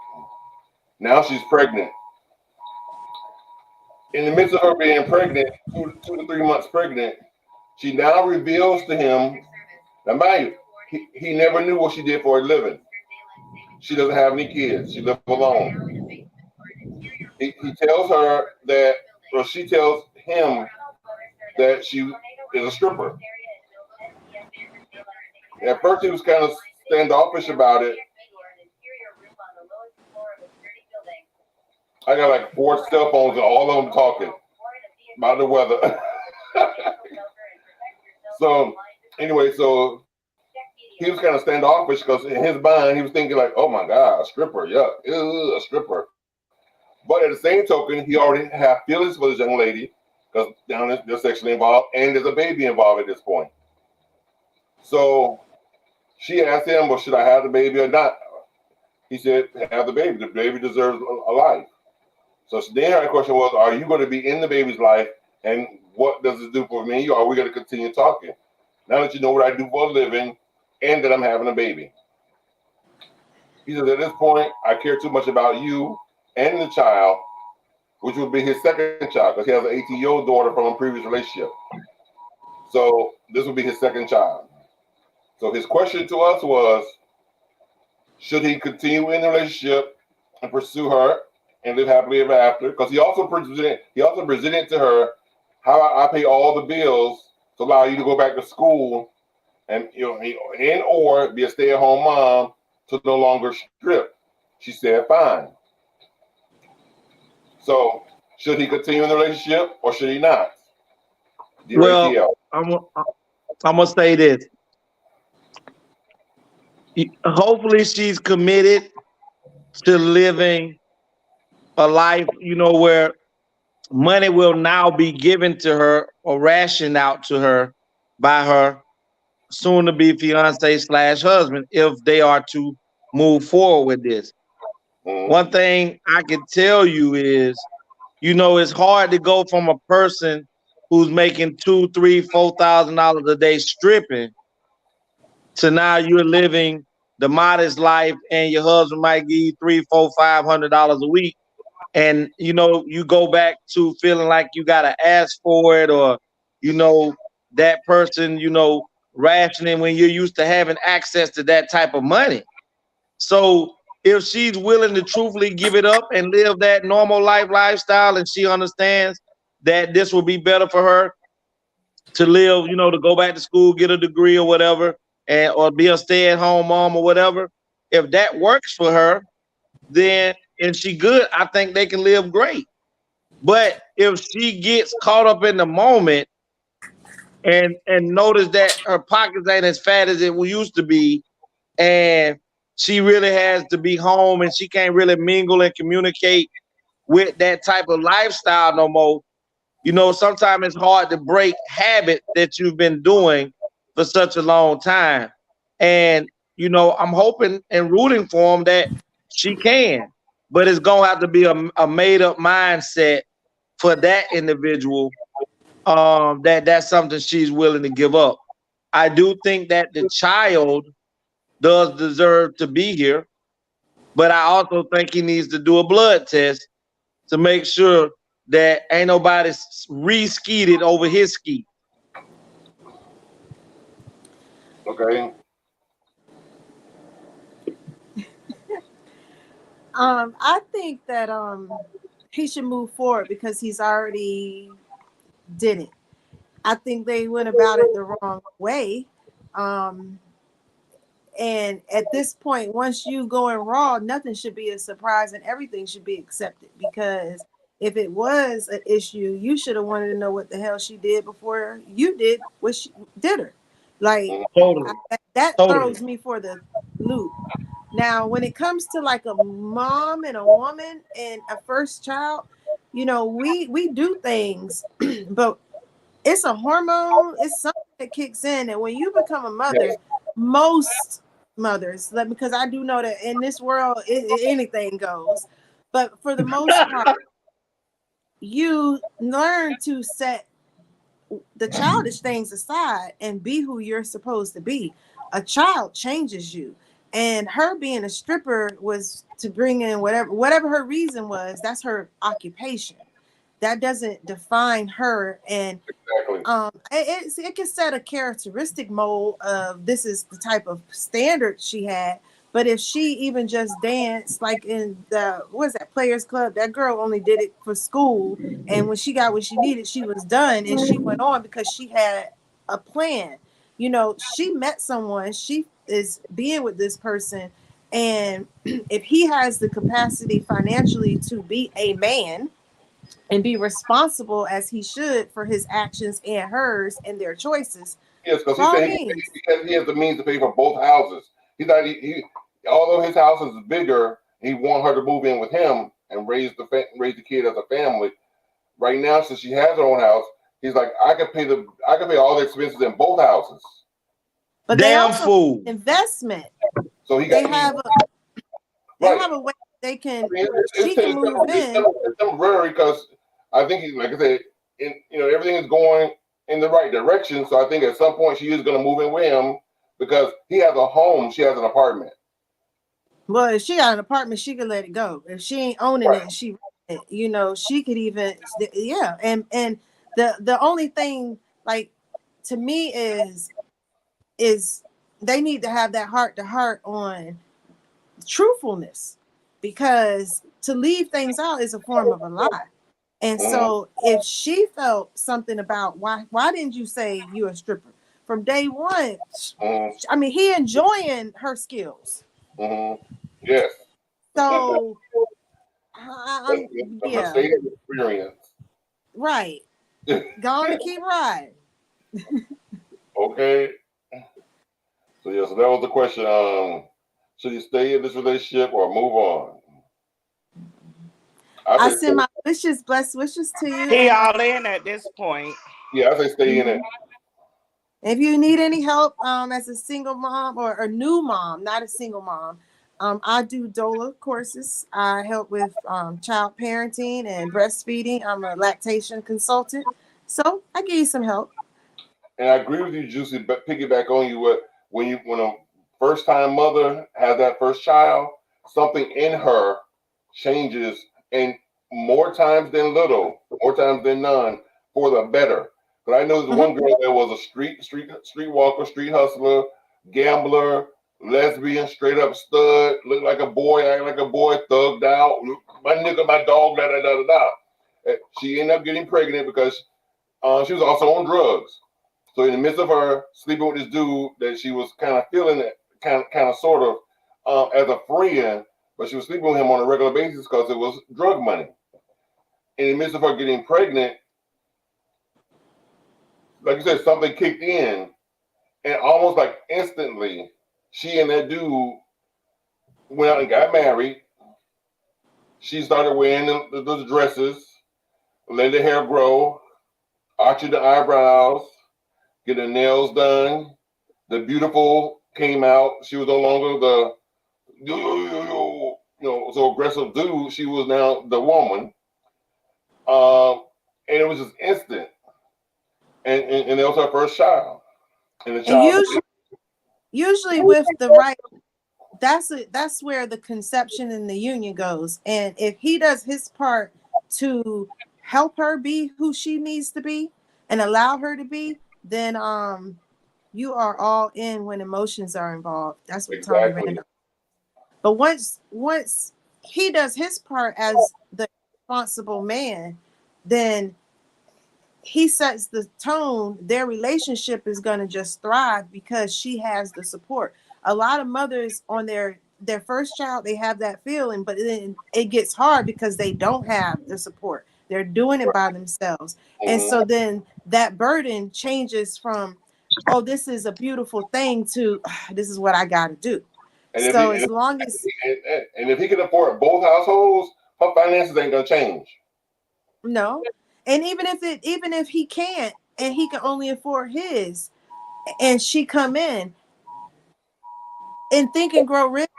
Now she's pregnant. In the midst of her being pregnant, 2 to 3 months pregnant, she now reveals to him. Now, mind you, he never knew what she did for a living. She doesn't have any kids. She lives alone. He tells her that, or she tells him that she is a stripper. At first, he was kind of standoffish about it. I got like 4 cell phones and all of them talking about the weather. So anyway, so he was kind of standoffish because in his mind he was thinking like, "Oh my God, a stripper, yuck, ew, a stripper." But at the same token, he already had feelings for this young lady because down they're sexually involved and there's a baby involved at this point. So she asked him, "Well, should I have the baby or not?" He said, "Have the baby. The baby deserves a life." So then her question was, "Are you going to be in the baby's life, and what does it do for me? Or are we going to continue talking? Now that you know what I do for a living, and that I'm having a baby." He says, "At this point, I care too much about you and the child, which would be his second child, because he has an 18-year-old daughter from a previous relationship. So this would be his second child." So his question to us was, should he continue in the relationship and pursue her and live happily ever after? Because he also presented to her how I pay all the bills to allow you to go back to school and or be a stay-at-home mom to no longer strip. She said, "Fine." So should he continue in the relationship or should he not? Dear Well, ATL. I'm gonna say this. Hopefully, she's committed to living a life, where money will now be given to her or rationed out to her by her soon to be fiance / husband if they are to move forward with this. One thing I can tell you is, it's hard to go from a person who's making $2,000, $3,000, $4,000 a day stripping to now you're living the modest life and your husband might give you $300, $400, $500 a week. And, you go back to feeling like you got to ask for it or, that person, rationing when you're used to having access to that type of money. So if she's willing to truthfully give it up and live that normal lifestyle, and she understands that this will be better for her to live, to go back to school, get a degree or whatever, or be a stay-at-home mom or whatever, if that works for her, then and she good, I think they can live great. But if she gets caught up in the moment and notice that her pockets ain't as fat as it used to be, and she really has to be home and she can't really mingle and communicate with that type of lifestyle no more, sometimes it's hard to break habit that you've been doing for such a long time. And, I'm hoping and rooting for him that she can, but it's going to have to be a made up mindset for that individual, that's something she's willing to give up. I do think that the child does deserve to be here, but I also think he needs to do a blood test to make sure that ain't nobody re-skeeted over his ski. Okay. I think that he should move forward because he's already did it. I think they went about it the wrong way. And at this point, once you going raw, nothing should be a surprise and everything should be accepted. Because if it was an issue, you should have wanted to know what the hell she did before you did what she did her. Like Totally. that Totally. throws me for the loop. Now, when it comes to like a mom and a woman and a first child, you know, we do things, but it's a hormone, it's something that kicks in. And when you become a mother, most mothers, because I do know that in this world, anything goes. But for the most part, you learn to set the childish things aside and be who you're supposed to be. A child changes you. And her being a stripper was to bring in whatever her reason was, that's her occupation. That doesn't define her. And it can set a characteristic mold of this is the type of standard she had. But if she even just danced like in the what is that Players Club, that girl only did it for school, and when she got what she needed, she was done, and she went on because she had a plan. You know, she met someone, she is being with this person, and if he has the capacity financially to be a man and be responsible as he should for his actions and hers and their choices. Yes, because he All said means. he has the means to pay for both houses. He's not although his house is bigger, he want her to move in with him and raise the kid as a family. Right now, since she has her own house, he's like, I can pay all the expenses in both houses. But they also investment. So he they have a way they can she can move in. It's temporary because I think like I said, everything is going in the right direction. So I think at some point she is going to move in with him because he has a home, she has an apartment. Well, if she got an apartment, she could let it go. If she ain't owning it, she she could even And the only thing like to me is they need to have that heart to heart on truthfulness, because to leave things out is a form of a lie. And so if she felt something about why didn't you say you're a stripper from day one? I mean, he enjoying her skills. Yes. So a state of experience. Right. Go on and keep riding. Okay. So yeah, so that was the question. Should he stay in this relationship or move on? I send my blessed wishes to you. He all in at this point. Yeah, I say stay in it. If you need any help as a single mom or a new mom, not a single mom, I do doula courses. I help with child parenting and breastfeeding. I'm a lactation consultant. So I give you some help. And I agree with you, Juicy, but piggyback on you when a first time mother has that first child, something in her changes, and more times than little, more times than none, for the better. But I know there's one girl that was a street walker, street hustler, gambler, lesbian, straight up stud, looked like a boy, act like a boy, thugged out, my nigga, my dog, da da da da da. She ended up getting pregnant because she was also on drugs. So in the midst of her sleeping with this dude that she was kind of feeling it, kind of sort of as a friend, but she was sleeping with him on a regular basis because it was drug money. In the midst of her getting pregnant, like you said, something kicked in, and almost like instantly, she and that dude went out and got married. She started wearing those dresses, let the hair grow, arching the eyebrows, get her nails done. The beautiful came out. She was no longer the so aggressive dude. She was now the woman. And it was just instant. And it was her first child. And the child. And usually with the right, that's where the conception and the union goes. And if he does his part to help her be who she needs to be and allow her to be, then you are all in when emotions are involved. That's what Tommy Randall. But once he does his part as the responsible man, then he sets the tone. Their relationship is going to just thrive because she has the support. A lot of mothers on their first child, they have that feeling, but then it gets hard because they don't have the support. They're doing it by themselves. And so then that burden changes from, oh, this is a beautiful thing, to this is what I got to do. And So as long as if he can afford both households, her finances ain't gonna change. no, and even if he can't, and he can only afford his, and she come in and Think and Grow Rich,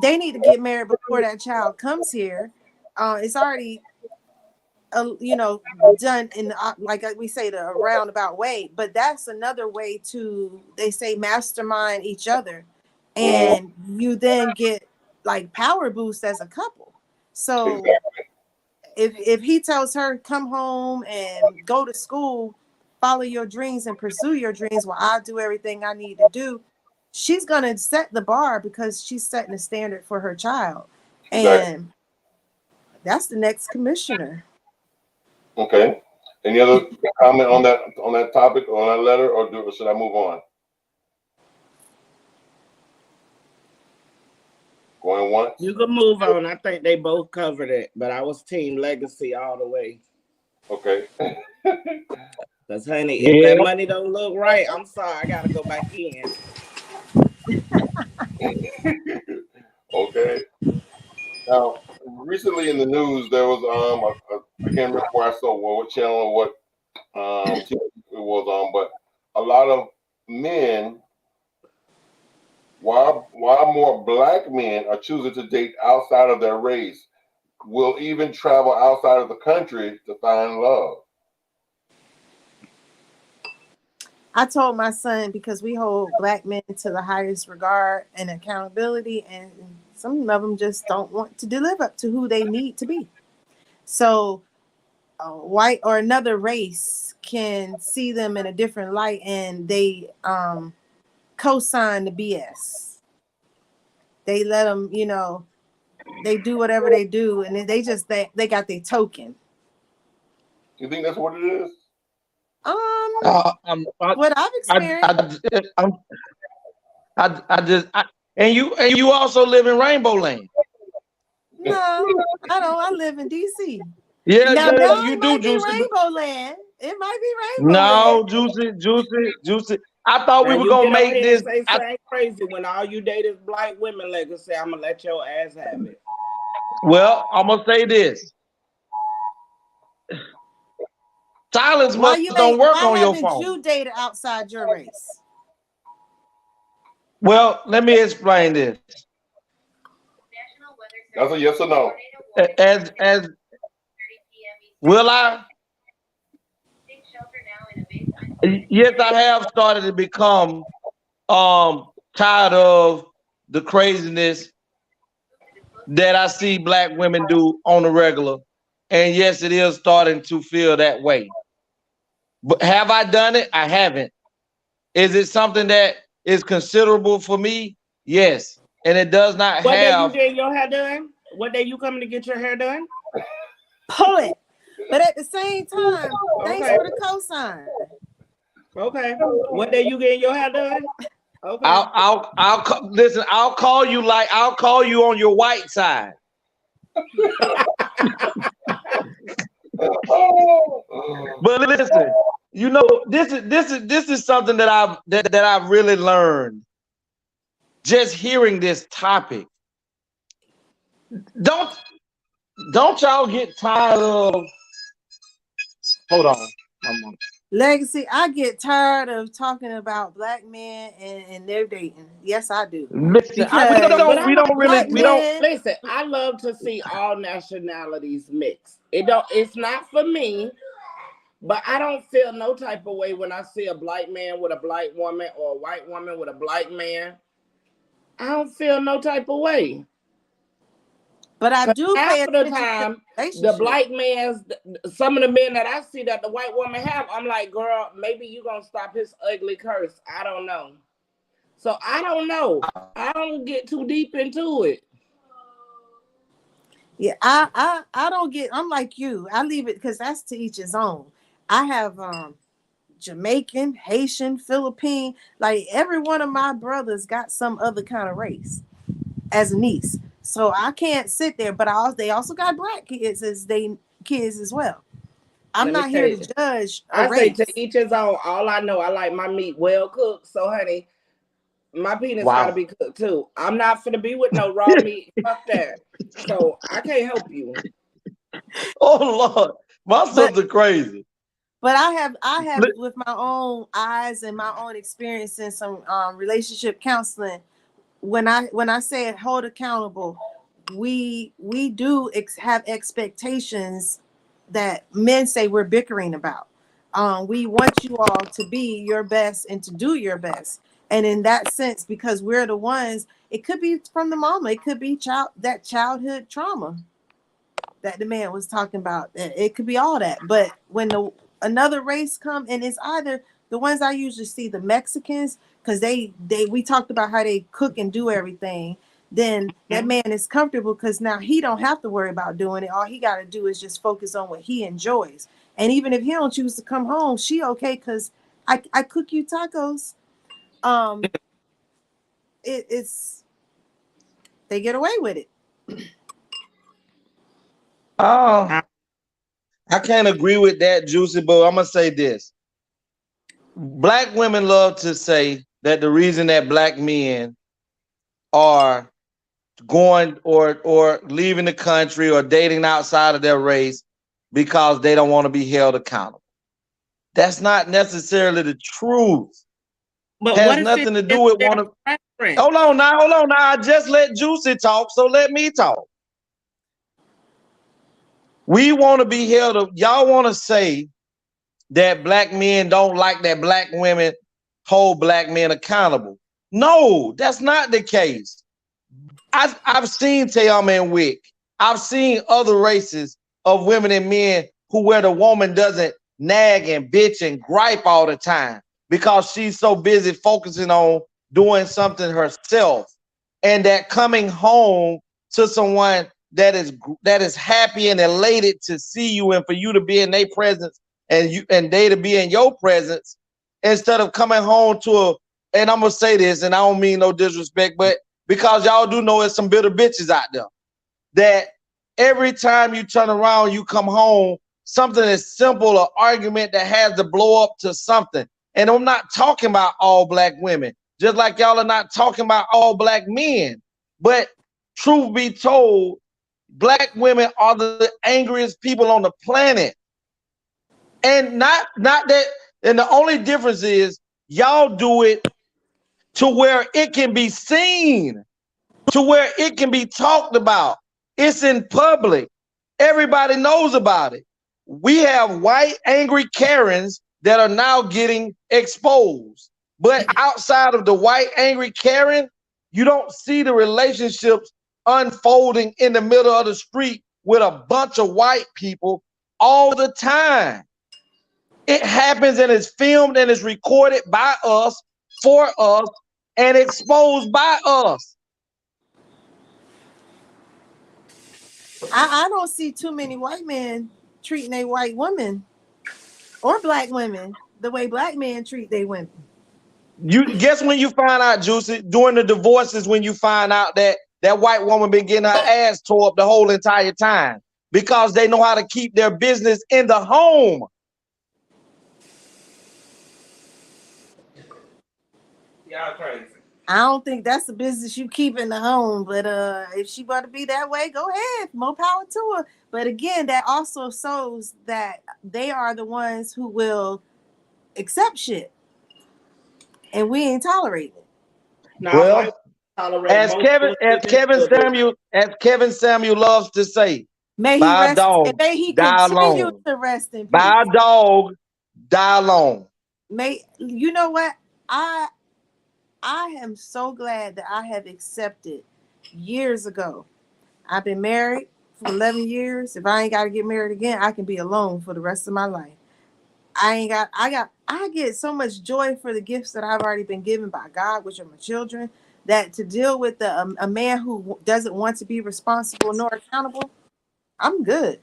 they need to get married before that child comes here. It's already done in like we say, the roundabout way, but that's another way to, they say, mastermind each other, and you then get like power boost as a couple. So if he tells her, come home and go to school, follow your dreams and pursue your dreams while I do everything I need to do, she's going to set the bar because she's setting a standard for her child. And that's the next commissioner. Okay. Any other comment on that topic, on that letter, or should I move on? Going once? You can move on. I think they both covered it, but I was team legacy all the way. Okay. Because, honey, if that money don't look right, I'm sorry, I got to go back in. Okay. Now, recently in the news, there was I can't remember where I saw what channel or what TV it was on, but a lot of men, while more black men are choosing to date outside of their race, will even travel outside of the country to find love. I told my son, because we hold black men to the highest regard and accountability, and some of them just don't want to live up to who they need to be. So white or another race can see them in a different light, and they co-sign the BS. They let them, they do whatever they do, and they just they got their token. You think that's what it is? What I've experienced. And you also live in Rainbow Land. No, I don't. I live in DC. Yeah, now you it do, might be Juicy. Rainbow Land. It might be Rainbow No, Land. Juicy. I thought we were gonna make this. Say something crazy when all you date is black women. Like I say, I'm gonna let your ass have it. Well, I'm gonna say this. Silence don't work on your phone. Why haven't you dated outside your race? Well, let me explain this. That's a yes or no. As will I? Yes, I have started to become tired of the craziness that I see black women do on the regular. And yes, it is starting to feel that way. But have I done it? I haven't. Is it something that is considerable for me? Yes. And it does not What have. day you getting your hair done? What day you coming to get your hair done? Pull it. But at the same time, thanks for the cosign. Okay. What day you getting your hair done? Okay. I'll listen. I'll call you on your white side. But listen, this is something that I've really learned. Just hearing this topic. Don't y'all get tired of? Hold on. Legacy, I get tired of talking about black men and their dating. Yes, I do. Listen, we don't listen. I love to see all nationalities mixed. It's not for me, but I don't feel no type of way when I see a black man with a black woman or a white woman with a black man. I don't feel no type of way. But I do half of the time, the black man's, some of the men that I see that the white woman have, I'm like, girl, maybe you gonna stop his ugly curse. I don't know. So I don't know. I don't get too deep into it. Yeah, I don't get. I'm like you. I leave it because that's to each his own. I have Jamaican, Haitian, Philippine. Like every one of my brothers got some other kind of race as a niece. So I can't sit there. But they also got black kids as they kids as well. I'm Let me not tell here you. to judge a I say race. to each his own. All I know, I like my meat well cooked. So, honey, my penis got to Wow. be cooked too. I'm not finna be with no raw meat. Fuck that. So I can't help you. Oh Lord, my But sister crazy. but I have with my own eyes and my own experience in some relationship counseling. When I say hold accountable, we do have expectations that men say we're bickering about. We want you all to be your best and to do your best. And in that sense, because we're the ones, it could be from the mama, it could be childhood trauma that the man was talking about. It could be all that. But when another race come, and it's either the ones I usually see, the Mexicans, because we talked about how they cook and do everything. Then that man is comfortable because now he don't have to worry about doing it. All he got to do is just focus on what he enjoys. And even if he don't choose to come home, she okay because I cook you tacos. Um, it's they get away with it. Oh, I can't agree with that, Juicy, but I'm gonna say this. Black women love to say that the reason that black men are going or leaving the country or dating outside of their race because they don't want to be held accountable. That's not necessarily the truth. But Has what if nothing to do it's with their one of. preference? Hold on now. I just let Juicy talk, so let me talk. We want to be held. Y'all want to say that black men don't like that black women hold black men accountable. No, that's not the case. I've seen Tayama and Wick. I've seen other races of women and men where the woman doesn't nag and bitch and gripe all the time because she's so busy focusing on doing something herself, and that coming home to someone that is happy and elated to see you and for you to be in their presence and they to be in your presence instead of coming home to a. And I'm gonna say this, and I don't mean no disrespect, but because y'all do know there's some bitter bitches out there that every time you turn around, you come home, something as simple, an argument that has to blow up to something. And I'm not talking about all black women, just like y'all are not talking about all black men. But truth be told, black women are the angriest people on the planet. And not that, and the only difference is y'all do it to where it can be seen, to where it can be talked about. It's in public. Everybody knows about it. We have white angry Karens that are now getting exposed. But outside of the white angry Karen, you don't see the relationships unfolding in the middle of the street with a bunch of white people all the time. It happens and is filmed and is recorded by us, for us, and exposed by us. I don't see too many white men treating a white woman or black women the way black men treat their women. You guess when you find out, Juicy, during the divorces, when you find out that that white woman been getting her ass tore up the whole entire time because they know how to keep their business in the home. Y'all crazy. I don't think that's the business you keep in the home, but if she want to be that way, go ahead, more power to her. But again, that also shows that they are the ones who will accept shit, and we ain't tolerating it. Now, Well, white tolerate most bullshit As Kevin Samuel loves to say, May he by a rest, and dog, may he die continue alone. to rest in peace. By a dog, die alone. May you know what I am so glad that I have accepted years ago. I've been married for 11 years. If I ain't got to get married again, I can be alone for the rest of my life. I get so much joy for the gifts that I've already been given by God, which are my children, that to deal with a man who doesn't want to be responsible nor accountable, I'm good.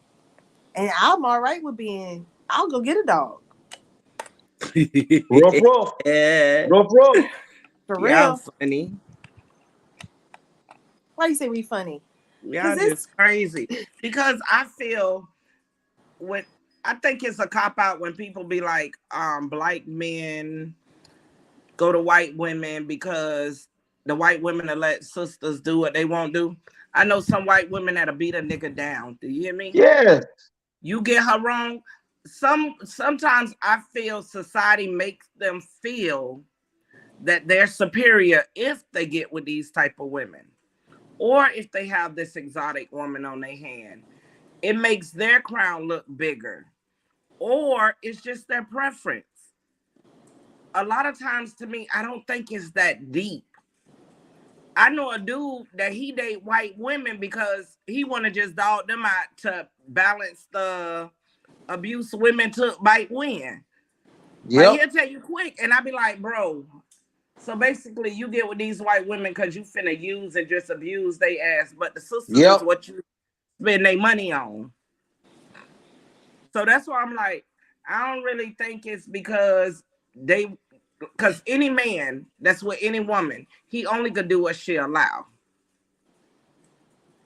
And I'm all right with being, I'll go get a dog. Rough. Yeah. Rough. For Y'all real. funny. Why you say we funny? Y'all Because it's just crazy. Because I feel I think it's a cop out when people be like, black men go to white women because the white women will let sisters do what they won't do. I know some white women that'll beat a nigga down. Do you hear me? Yes. You get her wrong. Sometimes I feel society makes them feel that they're superior if they get with these type of women, or if they have this exotic woman on their hand. It makes their crown look bigger, or it's just their preference. A lot of times, to me, I don't think it's that deep. I know a dude that he date white women because he want to just dog them out to balance the abuse women took by win. Like, Yep. he'll tell you quick, and I be like, bro. So basically, you get with these white women because you finna use and just abuse they ass, but the sisters is what you spend their money on. So that's why I'm like, I don't really think it's because any man that's with any woman, he only could do what she allow.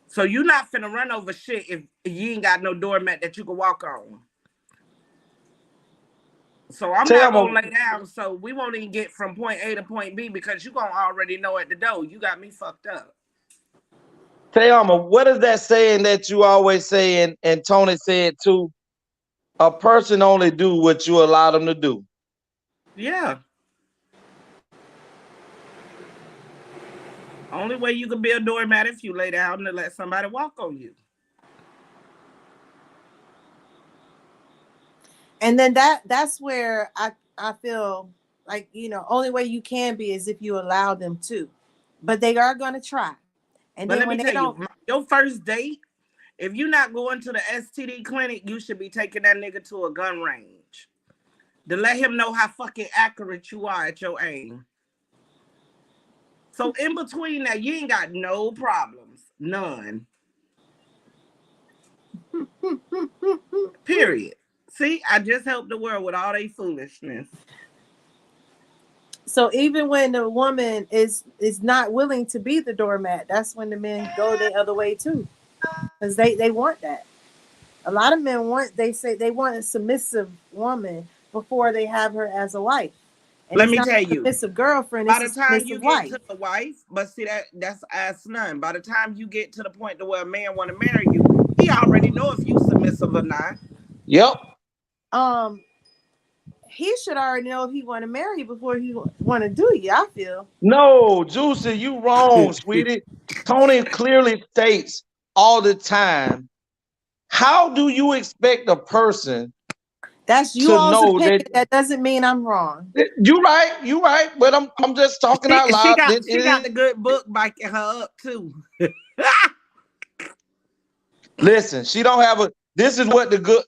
So you're not finna run over shit if you ain't got no doormat that you can walk on. So I'm not gonna lay down. So we won't even get from point A to point B because you gonna already know at the door. You got me fucked up. Tayama, what is that saying that you always say, and Tony said too? A person only do what you allow them to do. Yeah. Only way you can be a doormat if you lay down and let somebody walk on you. And then that's where I feel like, only way you can be is if you allow them to. But they are gonna try. And But then let me when they tell you, don't, your first date, if you're not going to the STD clinic, you should be taking that nigga to a gun range to let him know how fucking accurate you are at your aim. So in between that, you ain't got no problems. None. Period. See, I just helped the world with all they foolishness. so even when the woman is not willing to be the doormat, that's when the men go the other way too. Because they want that. A lot of men say they want a submissive woman before they have her as a wife. And Let it's me not tell a you, submissive girlfriend, by it's the a time you submissive get wife. to the wife, but see that's ass none. By the time you get to the point to where a man want to marry you, he already know if you submissive or not. Yep. He should already know if he want to marry before he want to do you, I feel. No, Juicy, you wrong, sweetie. Tony clearly states all the time. How do you expect a person That's you to all's know opinion? That doesn't mean I'm wrong. You right. But I'm just talking out She loud. got the good book backing her up too. Listen, she don't have a. This is what the good.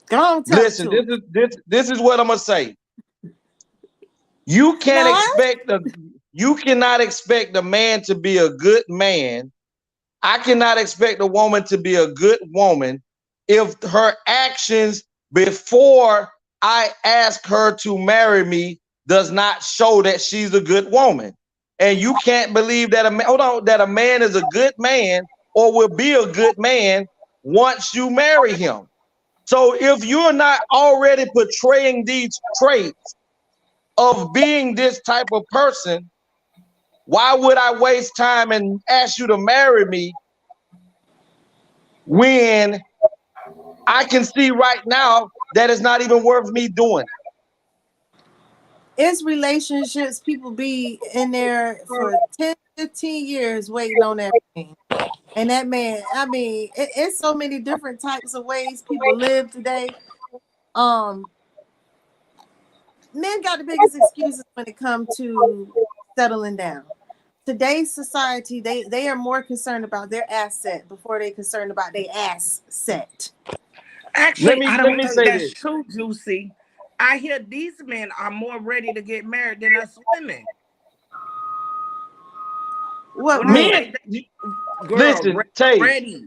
Go on, tell it Listen, to this is what I'm gonna say. You can't expect you cannot expect a man to be a good man. I cannot expect a woman to be a good woman if her actions before I ask her to marry me does not show that she's a good woman. And you can't believe that that a man is a good man or will be a good man once you marry him. So if you're not already portraying these traits of being this type of person, why would I waste time and ask you to marry me when I can see right now that it's not even worth me doing? It's relationships, people be in there for 10, 15 years waiting on that man. And that man, I mean, it's so many different types of ways people live today. Men got the biggest excuses when it comes to settling down. Today's society, they are more concerned about their asset before they're concerned about their ass set. Actually, I don't think that's true, Juicy. I hear these men are more ready to get married than us women. What when men? I say girl, Listen, Tay, ready.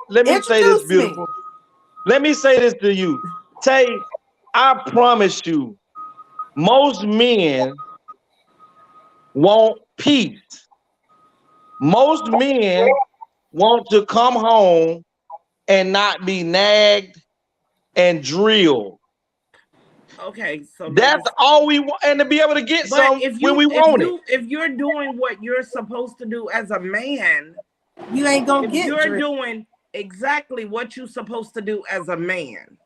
let me say this, Introduce me. beautiful. Let me say this to you. Tay, I promise you, most men want peace. Most men want to come home and not be nagged and drilled. Okay, so That's all we want, and to be able to get but some when we want it. if you're doing what you're supposed to do as a man, you ain't gonna if get you're drilled. doing exactly what you're supposed to do as a man,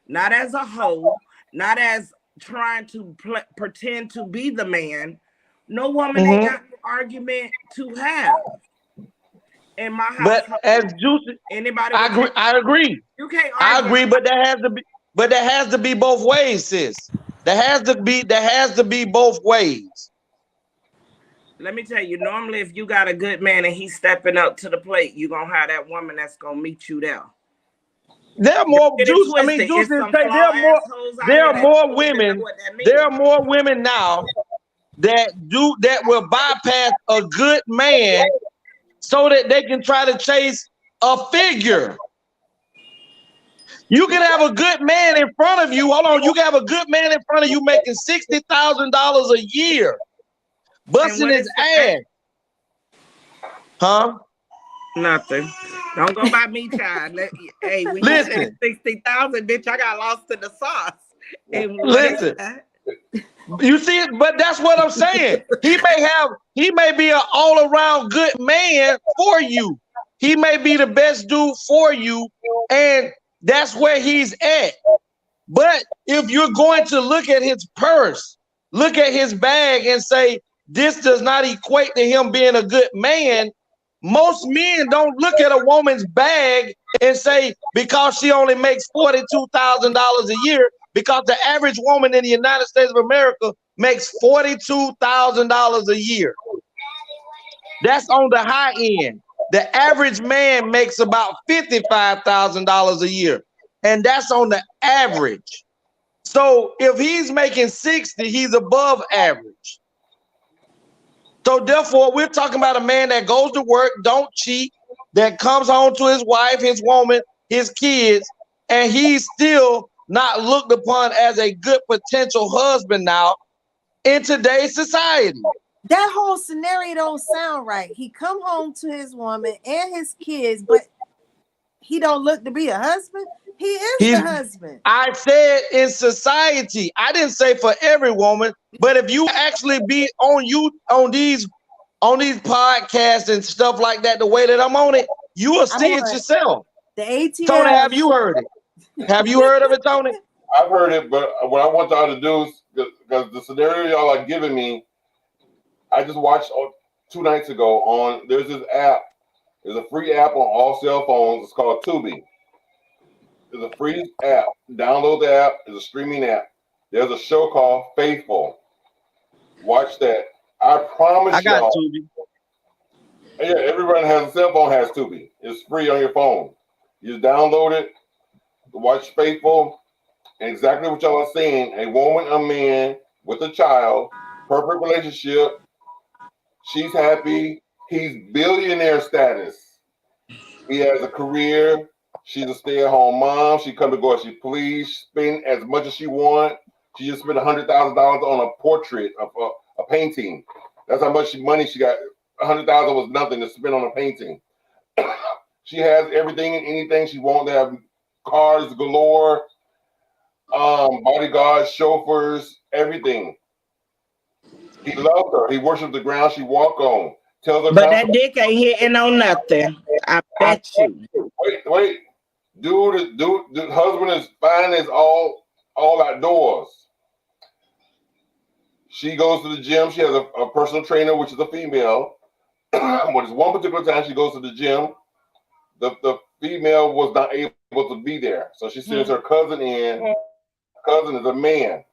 not as a hoe, not as trying to pretend to be the man, no woman ain't got no argument to have. In my house, But as Juicy, anybody I agree. You can't argue. I agree, but that has to be both ways, sis. That has to be both ways. Let me tell you, normally if you got a good man and he's stepping up to the plate, you're gonna have that woman that's gonna meet you there. There are more Juicy there are more women. There are more women now that will bypass a good man so that they can try to chase a figure. You can have a good man in front of you. Hold on, you can have a good man in front of you making $60,000 a year, busting his ass. Huh? Nothing. Don't go by me, child. Hey, when you said 60,000, bitch, I got lost in the sauce. And listen, you see it, but that's what I'm saying. He may be an all-around good man for you. He may be the best dude for you, and that's where he's at. But if you're going to look at his purse, look at his bag, and say this does not equate to him being a good man, most men don't look at a woman's bag and say because she only makes $42,000 a year, because the average woman in the United States of America makes $42,000 a year. That's on the high end. The average man makes about $55,000 a year, and that's on the average. So if he's making 60, he's above average. So therefore, we're talking about a man that goes to work, don't cheat, that comes home to his wife, his woman, his kids, and he's still not looked upon as a good potential husband now in today's society. That whole scenario don't sound right. He come home to his woman and his kids, but he don't look to be a husband. He's the husband. I said in society. I didn't say for every woman, but if you actually be on these podcasts and stuff like that, the way that I'm on it, you will see it yourself. The ATL. Tony, have you heard it? Have you heard of it, Tony? I've heard it, but what I want y'all to do is, because the scenario y'all are giving me, I just watched 2 nights ago on, there's this app. There's a free app on all cell phones. It's called Tubi. There's a free app. Download the app. It's a streaming app. There's a show called Faithful. Watch that. I promise I got y'all. Tubi. Yeah, everyone has a cell phone has Tubi. It's free on your phone. You just download it, watch Faithful, and exactly what y'all are saying. A woman, a man with a child, perfect relationship. She's happy. He's billionaire status. He has a career. She's a stay-at-home mom. She come to go as she please, spend as much as she want. She just spent $100,000 on a portrait of a painting. That's how much money she got. $100,000 was nothing to spend on a painting. She has everything and anything she wants. They have cars galore, bodyguards, chauffeurs, everything. He loves her. He worships the ground she walk on. Tells her, but that dick ain't hitting on nothing. I bet you. Wait. Dude, husband is fine as all outdoors. She goes to the gym. She has a personal trainer, which is a female. But it's one particular time she goes to the gym. The female was not able to be there. So she sends her cousin in. Cousin is a man.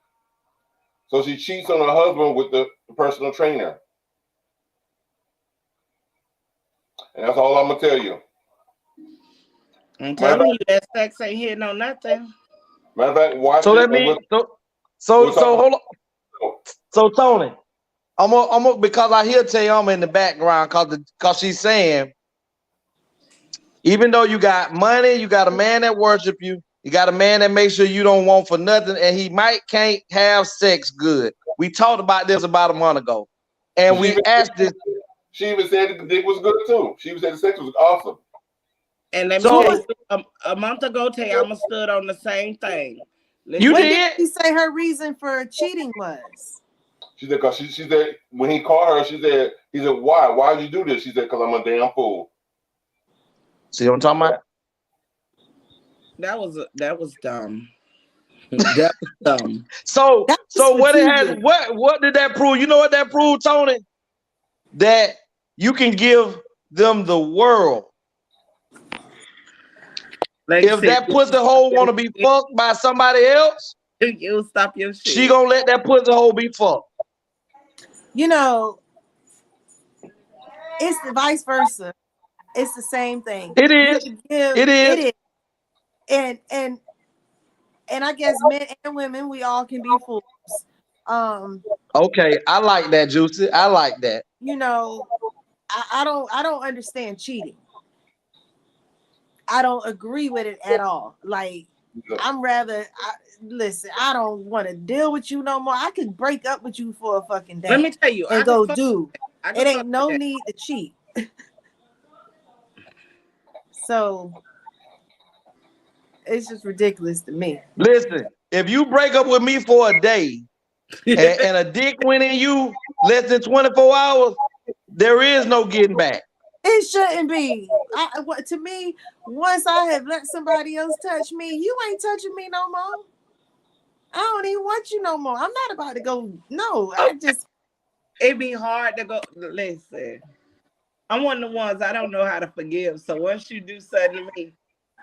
So she cheats on her husband with the personal trainer. And that's all I'm going to tell you. I'm telling you that sex ain't hitting on nothing. Matter of fact, watch so it. Let me, so hold on. So Tony, I'm gonna because I hear Tayama in the background because she's saying Even though you got money, you got a man that worship you, you got a man that makes sure you don't want for nothing, and he can't have sex good. We talked about this about a month ago, and we asked this. She even said the dick was good too. She even said the sex was awesome. And let me tell you, a month ago, Tayama stood on the same thing. What did she say her reason for cheating was? She said, cause she said when he called her, he said, why? Why did you do this? She said, cause I'm a damn fool. See what I'm talking about? That was dumb. That was dumb. So what it has, what did that prove? You know what that proved, Tony? That you can give them the world. If that pussy hole want to be fucked by somebody else, you stop your shit. She gonna let that pussy hole be fucked. You know, it's the vice versa. It's the same thing. It is. It is. And I guess men and women, we all can be fools. Okay, I like that, Juicy. I like that. You know, I don't understand cheating. I don't agree with it at all. Like, listen, I don't want to deal with you no more. I could break up with you for a fucking day. Let me tell you, and go do. It ain't no need to cheat. So it's just ridiculous to me. Listen, if you break up with me for a day and a dick went in you less than 24 hours, there is no getting back. It shouldn't be. To me, once I have let somebody else touch me, you ain't touching me no more. I don't even want you no more. I'm not about to go. No, I just. It'd be hard to go. Listen, I'm one of the ones I don't know how to forgive. So once you do something to me,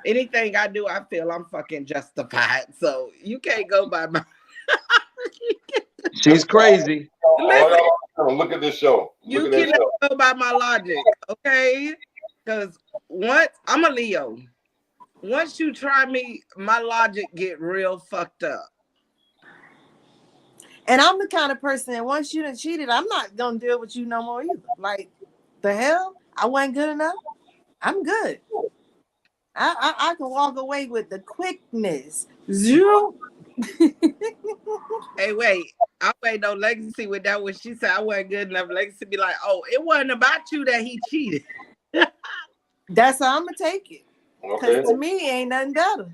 anything I do, I feel I'm fucking justified. So you can't go by my. She's crazy. Look at this show. You cannot go by my logic, okay? Because once I'm a Leo, once you try me, my logic get real fucked up. And I'm the kind of person that once you done cheated, I'm not gonna deal with you no more either. Like, the hell, I wasn't good enough. I'm good. I can walk away with the quickness. Zero. Hey, wait. I wait on Legacy with that when she said I wasn't good enough. Legacy be like, "Oh, it wasn't about you that he cheated." That's how I'm gonna take it. Because Okay. to me, ain't nothing better.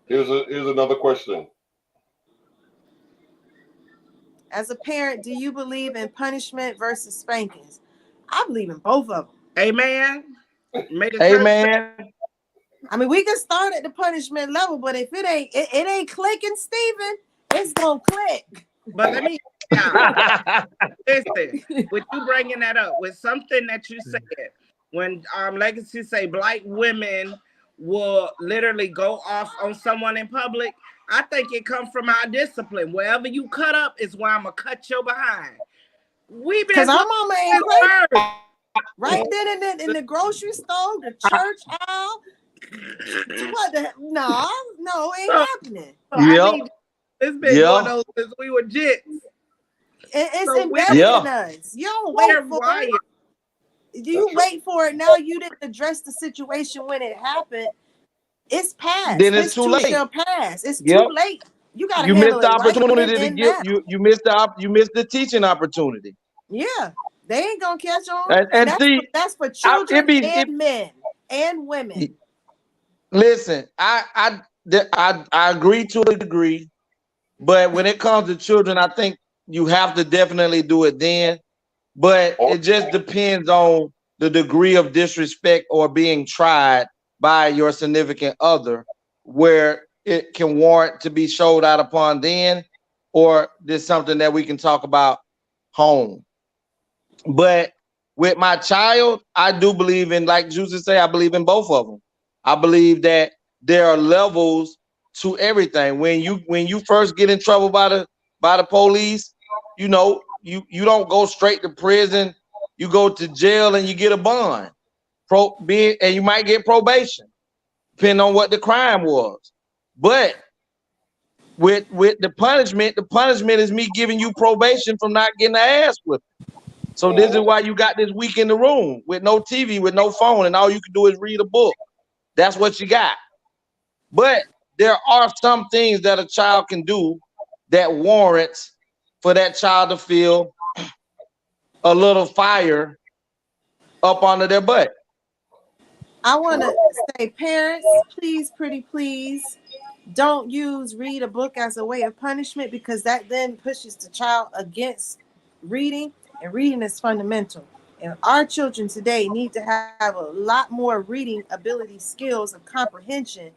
Here's another question. As a parent, do you believe in punishment versus spankings? I believe in both of them. Amen. Amen. I mean, we can start at the punishment level, but if it ain't clicking, Steven, it's gonna click. But let me listen. With you bringing that up, with something that you said, when Legacy say black women will literally go off on someone in public, I think it comes from our discipline. Wherever you cut up is where I'm gonna cut your behind. We been because our mama ain't playing. Right then in the grocery store, the church aisle. What the no, ain't happening. I mean, it's been going on since we were jits. It's embedded in us. You don't wait for it. You wait for it now. You didn't address the situation when it happened. It's past. Then it's too late. Shall pass. It's too late. You got to missed handle the it opportunity right to get you missed the teaching opportunity. Yeah, they ain't gonna catch on. And that's for children and men and women. Listen, I agree to a degree, but when it comes to children, I think you have to definitely do it then. But it just depends on the degree of disrespect or being tried by your significant other, where it can warrant to be showed out upon then, or there's something that we can talk about home. But with my child, I do believe in, like Juicy say, I believe in both of them. I believe that there are levels to everything. When you first get in trouble by the police, you know, you don't go straight to prison. You go to jail and you get a bond. And you might get probation, depending on what the crime was. But with the punishment is me giving you probation from not getting the ass whipped. So this is why you got this week in the room with no TV, with no phone, and all you can do is read a book. that's what you got. But there are some things that a child can do that warrants for that child to feel a little fire up under their butt. I want to say, parents, please, pretty please, don't read a book as a way of punishment, because that then pushes the child against reading, and reading is fundamental. And our children today need to have a lot more reading ability, skills of comprehension,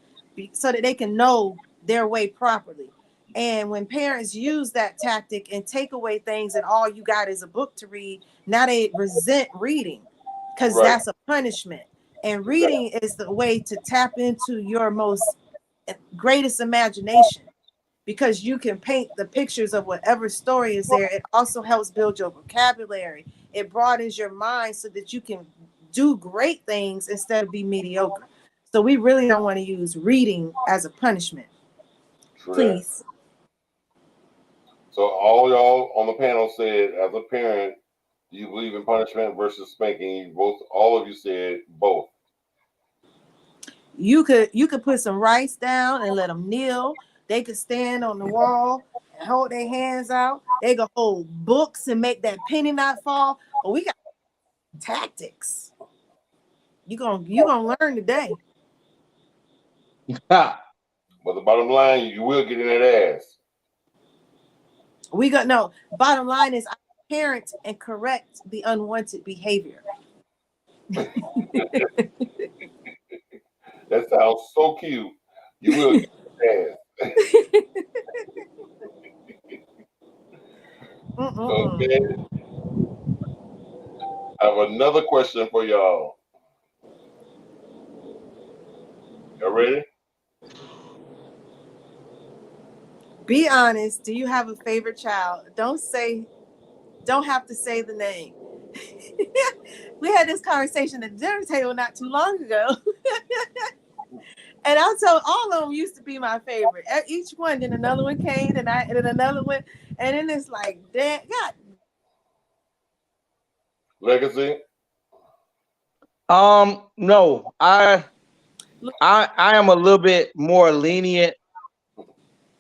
so that they can know their way properly. And when parents use that tactic and take away things and all you got is a book to read, now they resent reading because that's a punishment. And reading is the way to tap into your most greatest imagination, because you can paint the pictures of whatever story is there. It also helps build your vocabulary. It broadens your mind so that you can do great things instead of be mediocre. So we really don't want to use reading as a punishment. Please. So all y'all on the panel said, as a parent, do you believe in punishment versus spanking? All of you said both. You could put some rice down and let them kneel. They could stand on the wall and hold their hands out. They could hold books and make that penny not fall. But we got tactics. You gonna learn today. But the bottom line, you will get in that ass. Bottom line is, I parent and correct the unwanted behavior. That sounds so cute. You will get in that ass. Okay. I have another question for y'all. Y'all ready? Be honest. Do you have a favorite child? Don't have to say the name. We had this conversation at the dinner table not too long ago. And I told all of them used to be my favorite. Each one, then another one came, and then another one, and then it's like, damn, God. Legacy? No, I am a little bit more lenient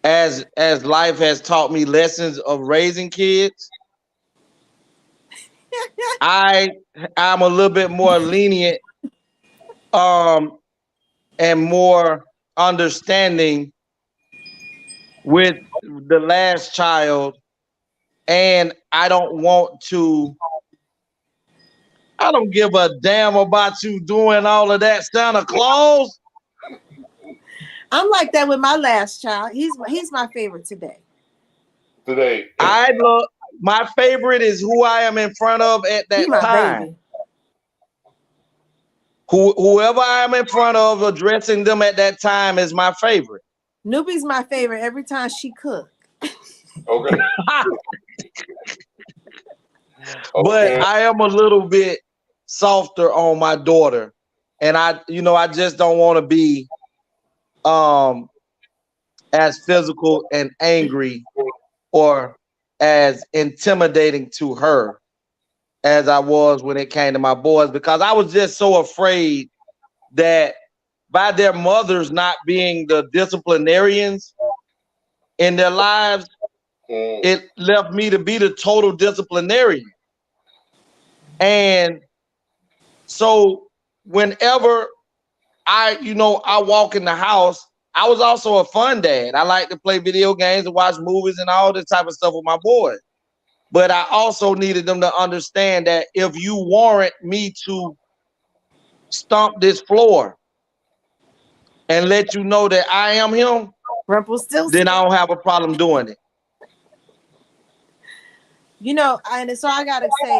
as life has taught me lessons of raising kids. I'm a little bit more lenient and more understanding with the last child, and I don't give a damn about you doing all of that, Santa Claus. I'm like that with my last child. He's my favorite today. My favorite is who I am in front of at that time. Baby. Whoever I am in front of addressing them at that time is my favorite. Newbie's my favorite every time she cook. Okay. But I am a little bit softer on my daughter, and I just don't want to be as physical and angry or as intimidating to her as I was when it came to my boys, because I was just so afraid that by their mothers not being the disciplinarians in their lives, it left me to be the total disciplinarian. And so whenever I walk in the house, I was also a fun dad. I like to play video games and watch movies and all this type of stuff with my boys. But I also needed them to understand that if you warrant me to stomp this floor and let you know that I am him, then I don't have a problem doing it. And so I gotta say,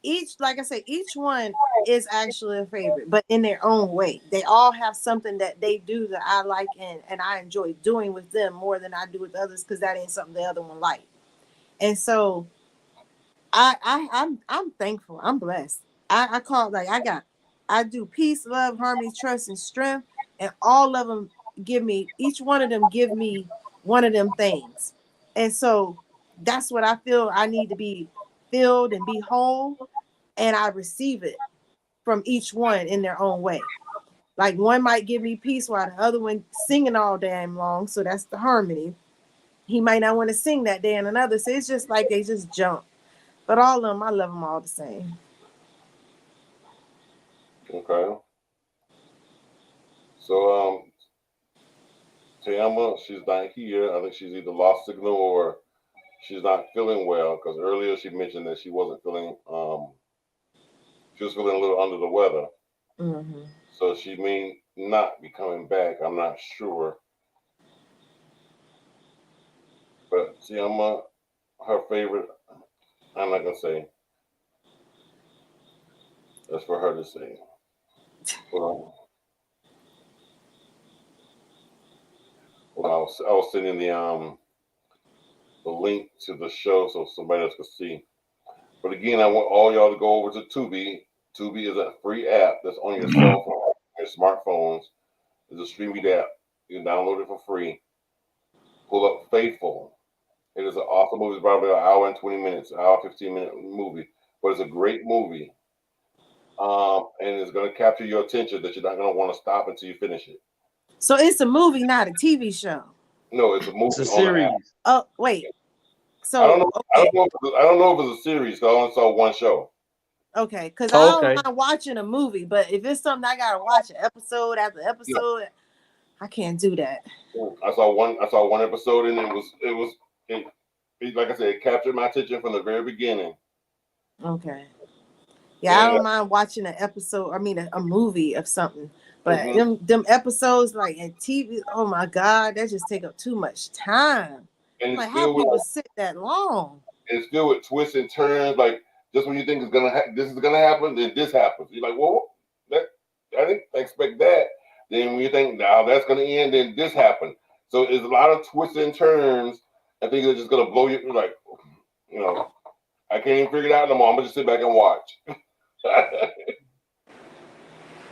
each one is actually a favorite, but in their own way. They all have something that they do that I like and I enjoy doing with them more than I do with others, because that ain't something the other one like. And so I'm thankful. I'm blessed. I do peace, love, harmony, trust, and strength, and all of them each one of them give me one of them things. And so that's what I feel I need to be filled and be whole, and I receive it from each one in their own way. Like one might give me peace while the other one singing all damn long. So that's the harmony. He might not want to sing that day and another. So it's just like they just jump. But all of them, I love them all the same. Okay. So Tiama, she's not here. I think she's either lost signal or she's not feeling well. Because earlier she mentioned that she wasn't feeling. She was feeling a little under the weather. Mm-hmm. So she may not be coming back. I'm not sure. But Tiama, her favorite. I'm not gonna say. That's for her to say. Well, I was sending the link to the show so somebody else could see. But again, I want all y'all to go over to Tubi. Tubi is a free app that's on your cell phone, your smartphones. It's a streaming app. You can download it for free. Pull up Faithful. It is an awesome movie. It's probably an hour and 20 minutes, an hour 15-minute movie. But it's a great movie. And it's going to capture your attention that you're not going to want to stop until you finish it. So it's a movie, not a TV show. No, it's a movie It's a on the app. series. Oh, wait. So I don't know. okay. I don't know if it's a series because I only saw one show. Okay, because I don't mind watching a movie, but if it's something I gotta watch episode after episode, I can't do that. I saw one episode and it like I said, it captured my attention from the very beginning. Okay. Yeah, I don't mind watching an episode. I mean, a movie of something, but them episodes like in TV. Oh my God, that just take up too much time. And like how people sit that long. And it's filled with twists and turns. Like just when you think this is gonna happen, then this happens. You're like, well, I didn't expect that. Then when you think now that's gonna end, then this happened. So it's a lot of twists and turns. I think they're just gonna blow you. Like, I can't even figure it out no more. I'm gonna just sit back and watch.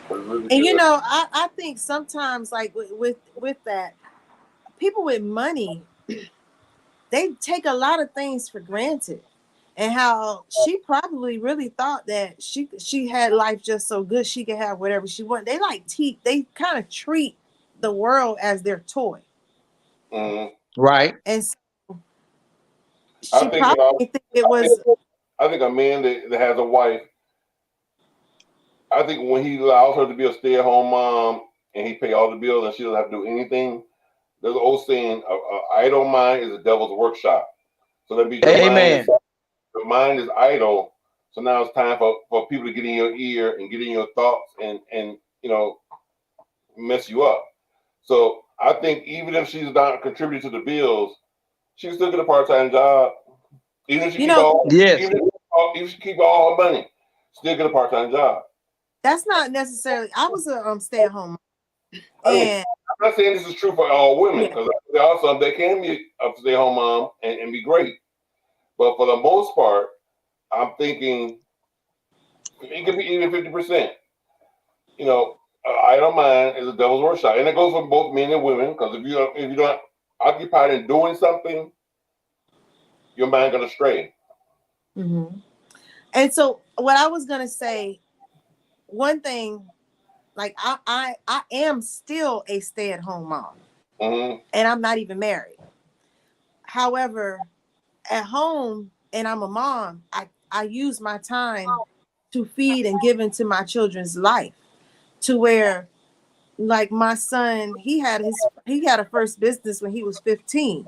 And I think sometimes like with that, people with money, they take a lot of things for granted. And how she probably really thought that she had life just so good she could have whatever she wanted. They kind of treat the world as their toy. Right. And so she probably think it was. I think a man that has a wife, I think when he allows her to be a stay-at-home mom and he pay all the bills and she doesn't have to do anything, there's an old saying, idle mind is a devil's workshop. So that means your mind is idle. So now it's time for people to get in your ear and get in your thoughts and mess you up. So I think even if she's not contributing to the bills, she can still get a part-time job. Even if she even if she keep all her money, still get a part-time job. That's not necessarily. I was a stay-at-home. I'm not saying this is true for all women because there are some that can be a stay-at-home mom and be great. But for the most part, I'm thinking it could be even 50%. I don't mind is a devil's workshop, and it goes for both men and women. Because if you're not occupied in doing something, your mind gonna stray. Mm-hmm. And so, what I was gonna say, one thing, like I am still a stay-at-home mom, and I'm not even married. However, at home, and I'm a mom, I use my time to feed and give into my children's life, to where, like my son, he had a first business when he was 15.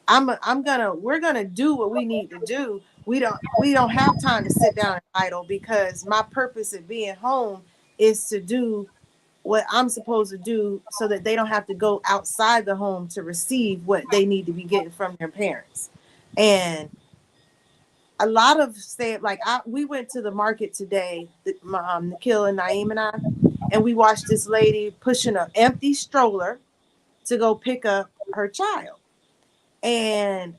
We're gonna do what we need to do. We don't have time to sit down and idle, because my purpose of being home is to do what I'm supposed to do so that they don't have to go outside the home to receive what they need to be getting from their parents. And a lot of we went to the market today, Nikhil and Naeem and we watched this lady pushing an empty stroller to go pick up her child. And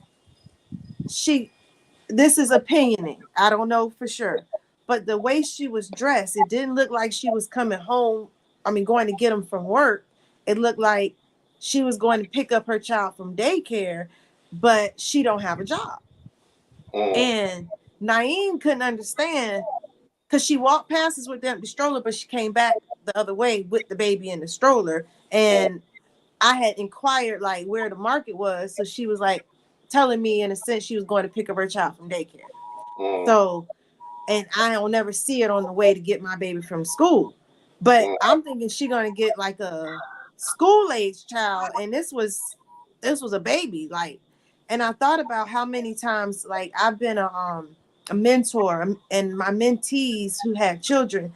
this is opinioning. I don't know for sure. But the way she was dressed, it didn't look like she was coming home. Going to get them from work. It looked like she was going to pick up her child from daycare, but she don't have a job. And Naeem couldn't understand, because she walked past us with the empty stroller, but she came back the other way with the baby in the stroller. And I had inquired like where the market was. So she was like telling me in a sense she was going to pick up her child from daycare. So, and I don't never see it on the way to get my baby from school. But I'm thinking she gonna get like a school age child, and this was a baby. Like, and I thought about how many times like I've been a mentor, and my mentees who had children,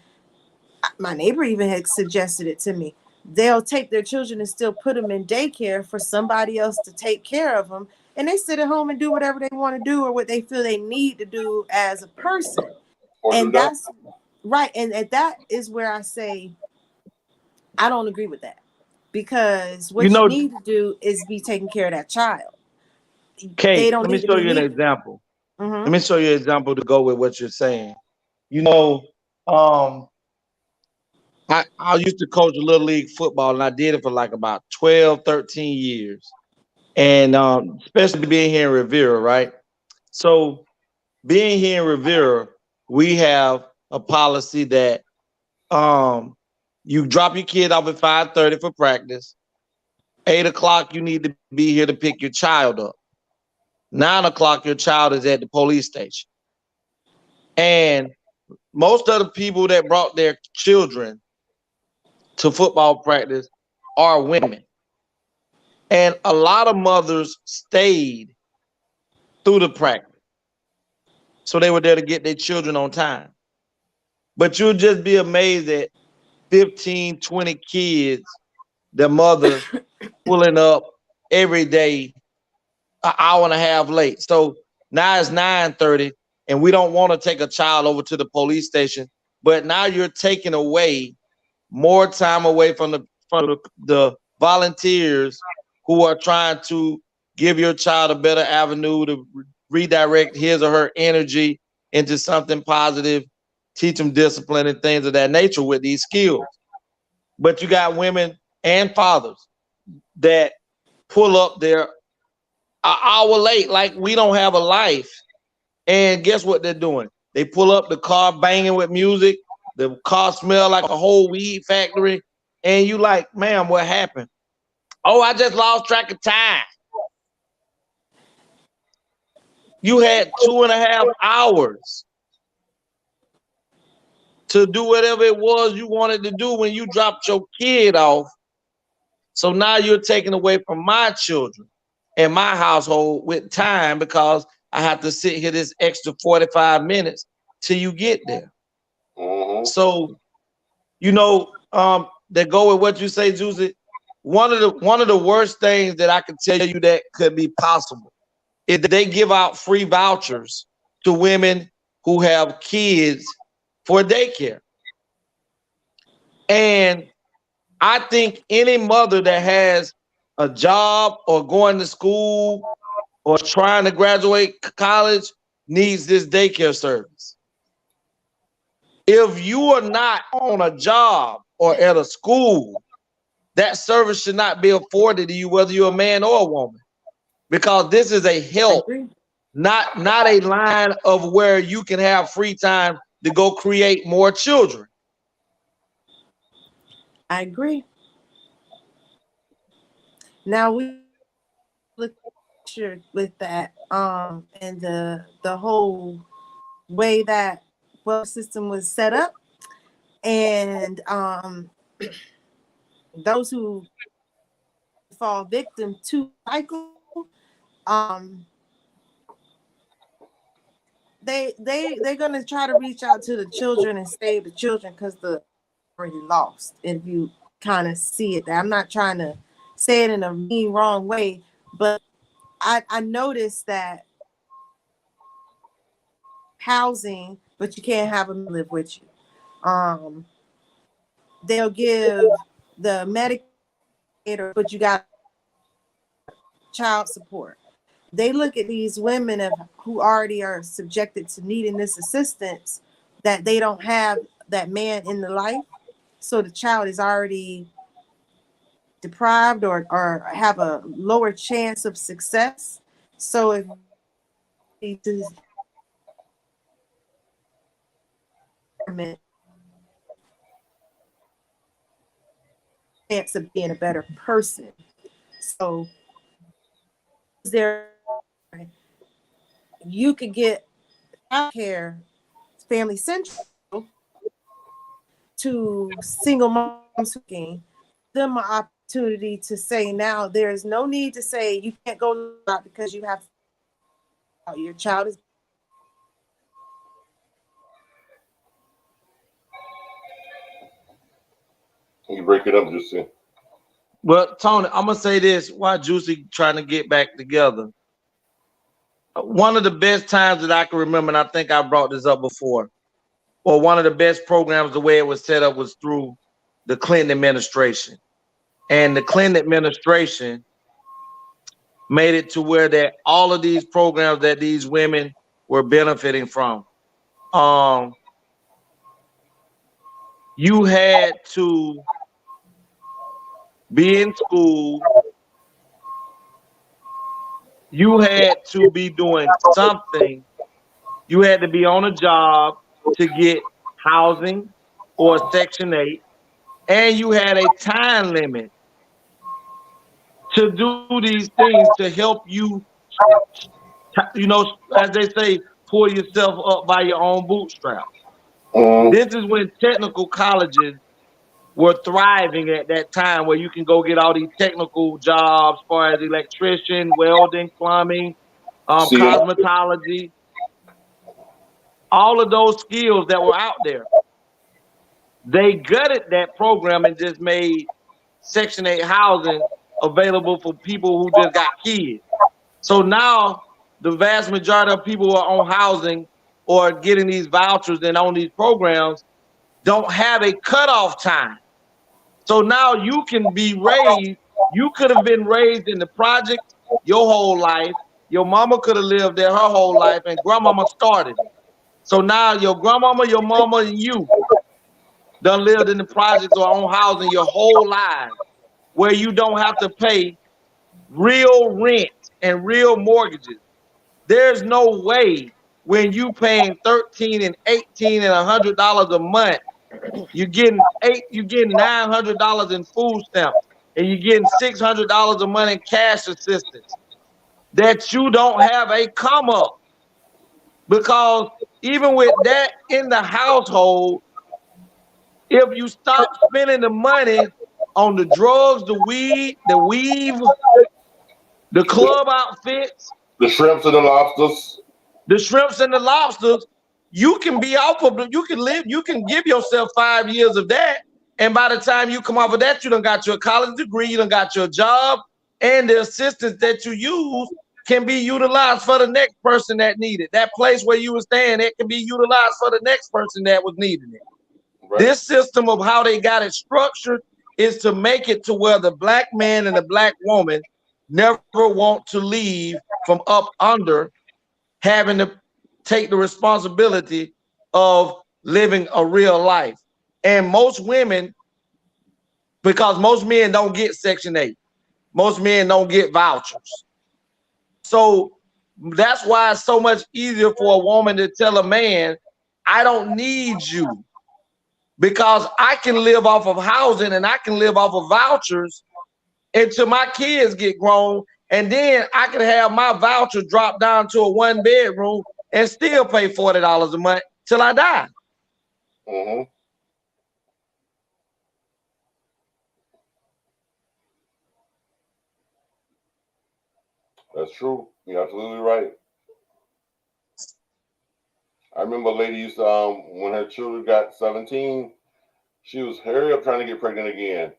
my neighbor even had suggested it to me. They'll take their children and still put them in daycare for somebody else to take care of them, and they sit at home and do whatever they want to do or what they feel they need to do as a person. And that's right. And that is where I say I don't agree with that, because what you need to do is be taking care of that child. They Kate, don't let me need to show be you an leaving. example. Mm-hmm. Let me show you an example to go with what you're saying. You know, I used to coach a little league football, and I did it for like about 12, 13 years. And especially being here in Rivera, right? So being here in Rivera, we have a policy that you drop your kid off at 5:30 for practice. 8 o'clock, you need to be here to pick your child up. 9 o'clock, your child is at the police station. And most of the people that brought their children to football practice are women. And a lot of mothers stayed through the practice. So they were there to get their children on time. But you'll just be amazed at 15, 20 kids, their mother pulling up every day, an hour and a half late. So now it's 9:30, and we don't want to take a child over to the police station. But now you're taking away more time away from the volunteers who are trying to give your child a better avenue to redirect his or her energy into something positive, teach them discipline and things of that nature with these skills. But you got women and fathers that pull up there an hour late, like we don't have a life. And guess what they're doing? They pull up the car banging with music. The car smell like a whole weed factory. And you like, ma'am, what happened? Oh, I just lost track of time. You had 2.5 hours to do whatever it was you wanted to do when you dropped your kid off. So now you're taking away from my children and my household with time because I have to sit here this extra 45 minutes till you get there. So, you know, that go with what you say, Juicy. One of the worst things that I can tell you that could be possible is that they give out free vouchers to women who have kids for daycare. And I think any mother that has a job or going to school or trying to graduate college needs this daycare service. If you are not on a job or at a school, that service should not be afforded to you, whether you're a man or a woman, because this is a help, not a line of where you can have free time to go create more children. I agree. Now we look with that, and the whole way that well system was set up, and those who fall victim to cycle, um, they're gonna try to reach out to the children and save the children because the already lost. If you kind of see it, I'm not trying to say it in a mean, wrong way, but I noticed that housing, but you can't have them live with you. They'll give the Medicaid, but you got child support. They look at these women who already are subjected to needing this assistance, that they don't have that man in the life, so the child is already deprived or have a lower chance of success. So if chance of being a better person. So there you could get care family central to single moms cooking them an opportunity to say now there's no need to say you can't go out because you have your child is. You break it up, Juicy. Well, Tony, I'm gonna say this: why Juicy trying to get back together? One of the best times that I can remember, and I think I brought this up before, or one of the best programs, the way it was set up was through the Clinton administration. And the Clinton administration made it to where that all of these programs that these women were benefiting from. You had to be in school. You had to be doing something. You had to be on a job to get housing or Section 8. And you had a time limit to do these things to help you, as they say, pull yourself up by your own bootstraps. This is when technical colleges were thriving at that time, where you can go get all these technical jobs as far as electrician, welding, plumbing, cosmetology, all of those skills that were out there. They gutted that program and just made Section 8 housing available for people who just got kids. So now the vast majority of people who are on housing or getting these vouchers and on these programs don't have a cutoff time. So now you can be raised. You could have been raised in the project your whole life. Your mama could have lived there her whole life, and grandmama started it. So now your grandmama, your mama, and you done lived in the projects or on housing your whole life, where you don't have to pay real rent and real mortgages. There's no way when you paying $13 and $18 and $100 a month, you're getting $900 in food stamps, and you're getting $600 a month in cash assistance, that you don't have a come up. Because even with that in the household, if you stop spending the money on the drugs, the weed, the weave, the club outfits, the shrimps and the lobsters, you can be off of you can give yourself 5 years of that. And by the time you come off of that, you done got your college degree, you done got your job, and the assistance that you use can be utilized for the next person that needed it. That place where you were staying, it can be utilized for the next person that was needing it. Right. This system of how they got it structured is to make it to where the black man and the black woman never want to leave from up under having to take the responsibility of living a real life. And most women, because most men don't get Section 8, most men don't get vouchers. So that's why it's so much easier for a woman to tell a man, I don't need you, because I can live off of housing and I can live off of vouchers until my kids get grown. And then I can have my voucher drop down to a 1-bedroom and still pay $40 a month till I die. Mm-hmm. That's true. You're absolutely right. I remember a lady used to, when her children got 17, she was hurry up trying to get pregnant again.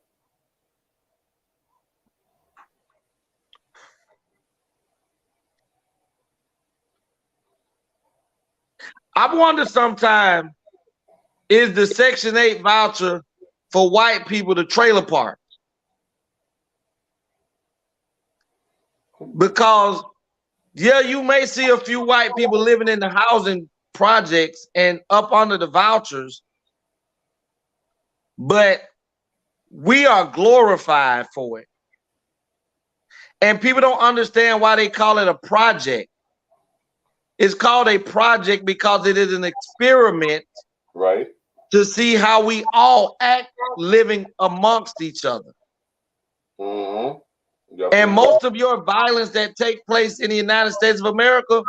I wonder sometimes, is the Section 8 voucher for white people the trailer park? Because, yeah, you may see a few white people living in the housing projects and up under the vouchers, but we are glorified for it. And people don't understand why they call it a project. It's called a project because it is an experiment, right, to see how we all act living amongst each other. And most of your violence that take place in the United States of America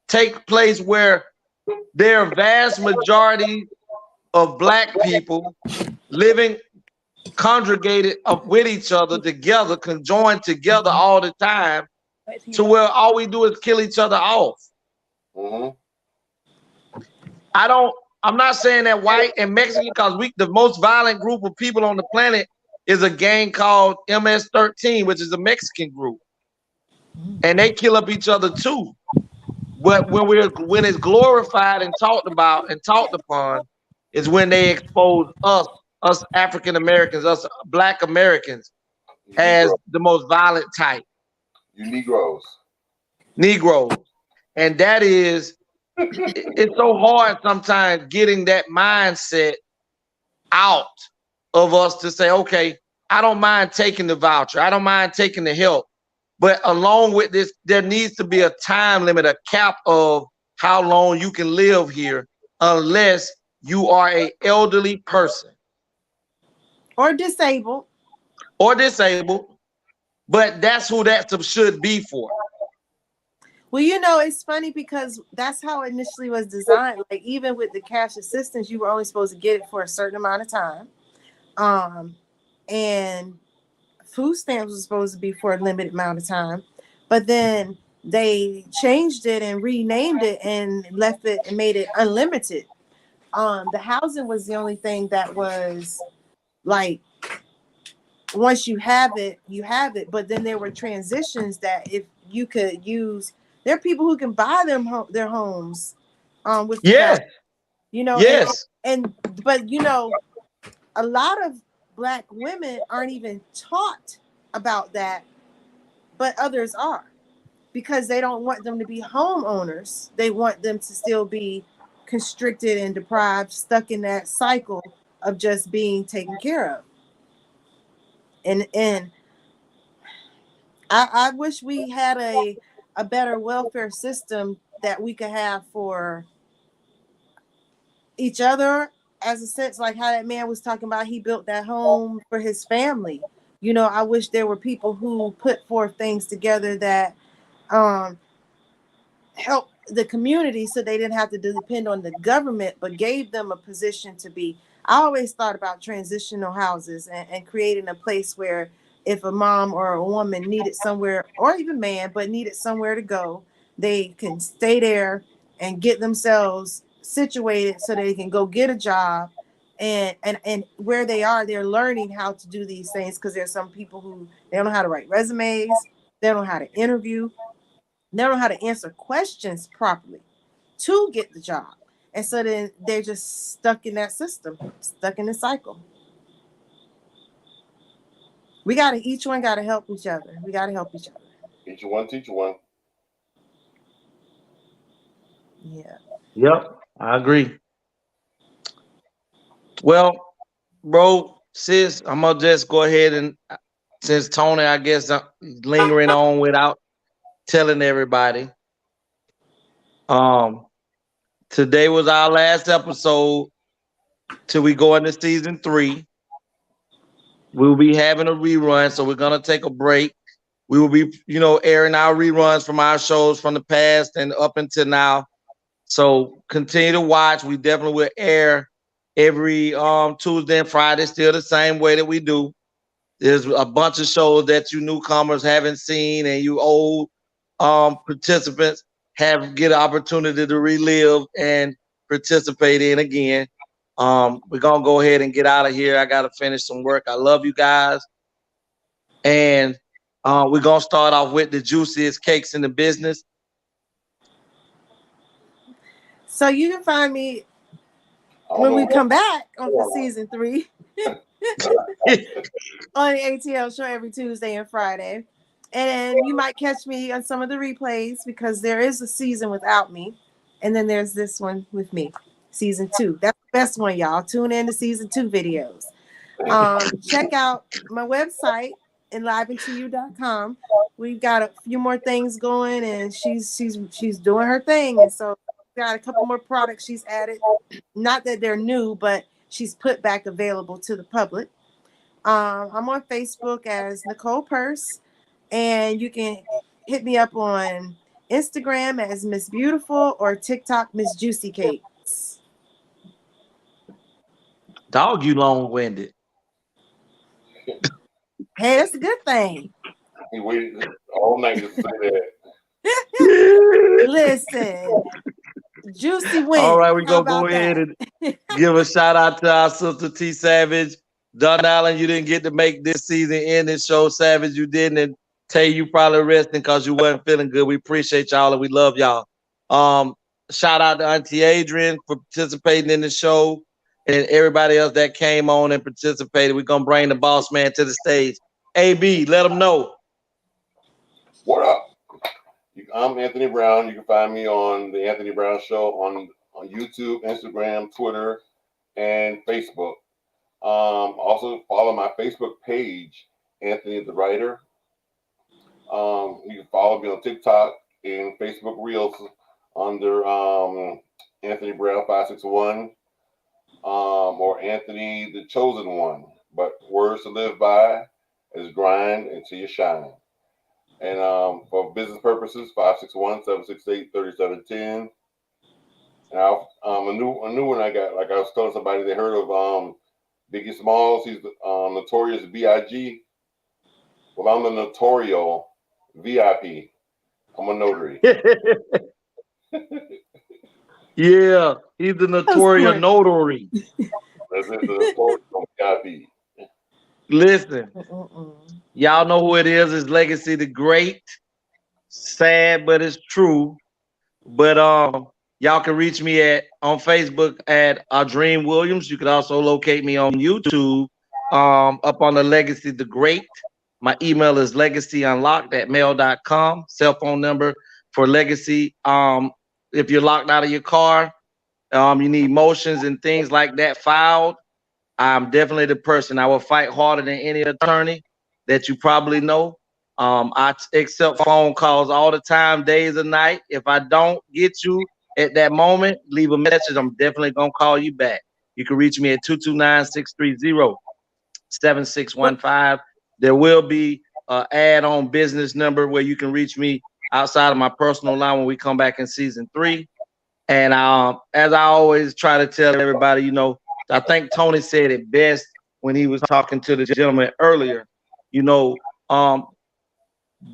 take place where there are vast majority of black people living congregated up with each other together, conjoined together all the time, to where all we do is kill each other off. I'm not saying that white and Mexican, because the most violent group of people on the planet is a gang called MS-13, which is a Mexican group. And they kill up each other too. But when it's glorified and talked about and talked upon, is when they expose us African Americans, us Black Americans, as the most violent type. You Negroes. And that is, it's so hard sometimes getting that mindset out of us to say, okay, I don't mind taking the voucher, I don't mind taking the help, but along with this, there needs to be a time limit, a cap of how long you can live here, unless you are an elderly person or disabled. But that's who that should be for. Well, you know, it's funny because that's how it initially was designed. Like, even with the cash assistance, you were only supposed to get it for a certain amount of time. And food stamps was supposed to be for a limited amount of time. But then they changed it and renamed it and left it and made it unlimited. The housing was the only thing that was like, once you have it, you have it. But then there were transitions that if you could use, there are people who can buy their homes with the cash, you know. But you know, a lot of Black women aren't even taught about that, but others are, because they don't want them to be homeowners. They want them to still be constricted and deprived, stuck in that cycle of just being taken care of. And I wish we had a better welfare system that we could have for each other, as a sense, like how that man was talking about, he built that home for his family. You know, I wish there were people who put forth things together that help the community so they didn't have to depend on the government, but gave them a position to be. I always thought about transitional houses and creating a place where if a mom or a woman needed somewhere, or even man, but needed somewhere to go, they can stay there and get themselves situated so they can go get a job. And where they are, they're learning how to do these things, because there's some people who they don't know how to write resumes, they don't know how to interview, they don't know how to answer questions properly to get the job. And so then they're just stuck in that system, stuck in the cycle. Each one got to help each other. We got to help each other. Each one, teach one. Yeah. Yep, I agree. Well, bro, sis, I'm gonna just go ahead and, since Tony, I guess, lingering on without telling everybody. Today was our last episode till we go into season 3. We'll be having a rerun, so we're gonna take a break. We will be, airing our reruns from our shows from the past and up until now. So continue to watch. We definitely will air every Tuesday and Friday, still the same way that we do. There's a bunch of shows that you newcomers haven't seen, and you old participants get an opportunity to relive and participate in again. We're gonna go ahead and get out of here. I gotta finish some work. I love you guys. And we're gonna start off with the juiciest cakes in the business. So you can find me when we come back on for season 3 on the ATL show every Tuesday and Friday. And you might catch me on some of the replays, because there is a season without me. And then there's this one with me, season 2. That's the best one, y'all. Tune in to season 2 videos. Check out my website, enliventoyou.com. We've got a few more things going, and she's doing her thing. And so got a couple more products she's added. Not that they're new, but she's put back available to the public. I'm on Facebook as Nicole Purse, and you can hit me up on Instagram as Miss Beautiful or TikTok Miss Juicy Cakes. Dog, you long-winded. Hey, that's a good thing. He waited all night to say that. Listen, Juicy wins. All right, we How gonna go about ahead that? and give a shout out to our sister T Savage. Don Allen, you didn't get to make this season in this show. Savage, you didn't. And Tay, you probably resting because you wasn't feeling good. We appreciate y'all and we love y'all. Shout out to Auntie Adrian for participating in the show and everybody else that came on and participated. We're gonna bring the boss man to the stage. AB, let them know. What up? I'm Anthony Brown. You can find me on the Anthony Brown Show on YouTube, Instagram, Twitter, and Facebook. Also follow my Facebook page, Anthony the Writer. You can follow me on TikTok and Facebook Reels under Anthony Brown 561 or Anthony the Chosen One. But words to live by is grind until you shine. And for business purposes, 561-768-3710. And a new one I got, like I was telling somebody, they heard of Biggie Smalls. He's the notorious B.I.G. Well, I'm the notorial VIP. I'm a notary. Yeah, he's the notorious notary. That's it, the notorious VIP. Listen, y'all know who it is. It's Legacy the Great. Sad, but it's true. But y'all can reach me on Facebook at Dream Williams. You can also locate me on YouTube up on the Legacy the Great. My email is legacyunlocked@mail.com. Cell phone number for Legacy. If you're locked out of your car, you need motions and things like that filed, I'm definitely the person. I will fight harder than any attorney that you probably know. I accept phone calls all the time, days and night. If I don't get you at that moment, leave a message. I'm definitely going to call you back. You can reach me at 229-630-7615. There will be an add-on business number where you can reach me outside of my personal line when we come back in season 3. And as I always try to tell everybody, you know, I think Tony said it best when he was talking to the gentleman earlier. You know,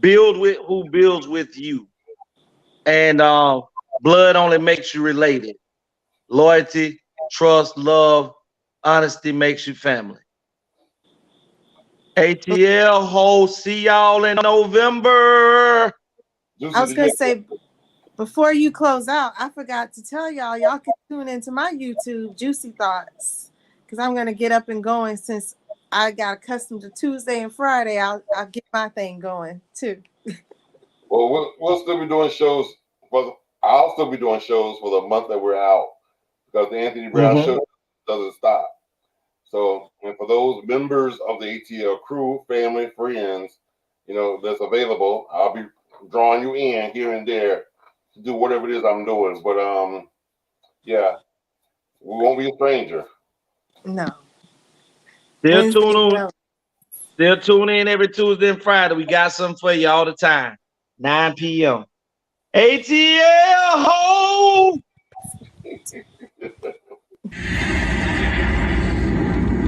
build with who builds with you. And blood only makes you related. Loyalty, trust, love, honesty makes you family. ATL, ho, see y'all in November. I was going to say, before you close out, I forgot to tell y'all can tune into my YouTube, Juicy Thoughts, because I'm going to get up and going. Since I got accustomed to Tuesday and Friday, I'll get my thing going too. Well, we'll still be doing shows. I'll still be doing shows for the month that we're out because the Anthony Brown show doesn't stop. So, and for those members of the ATL crew, family, friends, you know, that's available, I'll be drawing you in here and there to do whatever it is I'm doing. But yeah, we won't be a stranger. No. Still tune in every Tuesday and Friday. We got something for you all the time. 9 p.m. ATL ho!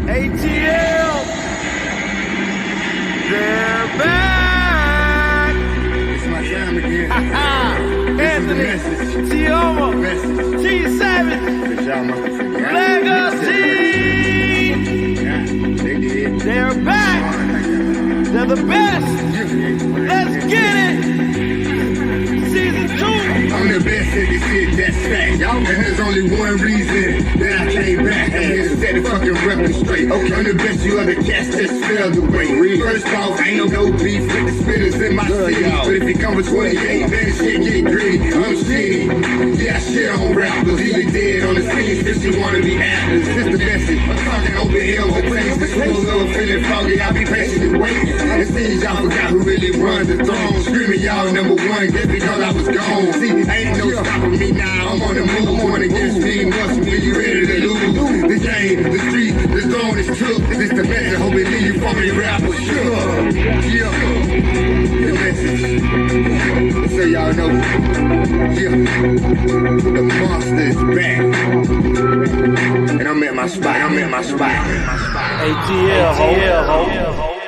ATL, they're back. It's my time again. Anthony, Tioma, T Savage, Legacy. They're back. They're the best. Let's get it. Season 2. I'm the best at this shit, that's fact. And there's only one reason that I came back. I'm here to set the fucking record straight. Okay, I'm the best you ever cast, just spell the way. First off, ain't no beef with the spinners in my city. But if it comes with 28, then shit get gritty. I'm shitty. Yeah, I shit on rappers. Even dead on the scene, if she wanna be actors. It's the message. I'm talking open hills and plains. The schools are feeling foggy. I'll be patient and waiting. It seems y'all forgot who really runs the throne. Screaming y'all number one, just because I was gone. See, ain't no stopping me now. I'm on the move. I'm on against team. Once when you ready to lose. The game, the street, the zone is took. This the message. Hope it leave you funky rapper, sure. Yeah. The message. So y'all know. Yeah. The monster is back. And I'm at my spot. ATL, ho.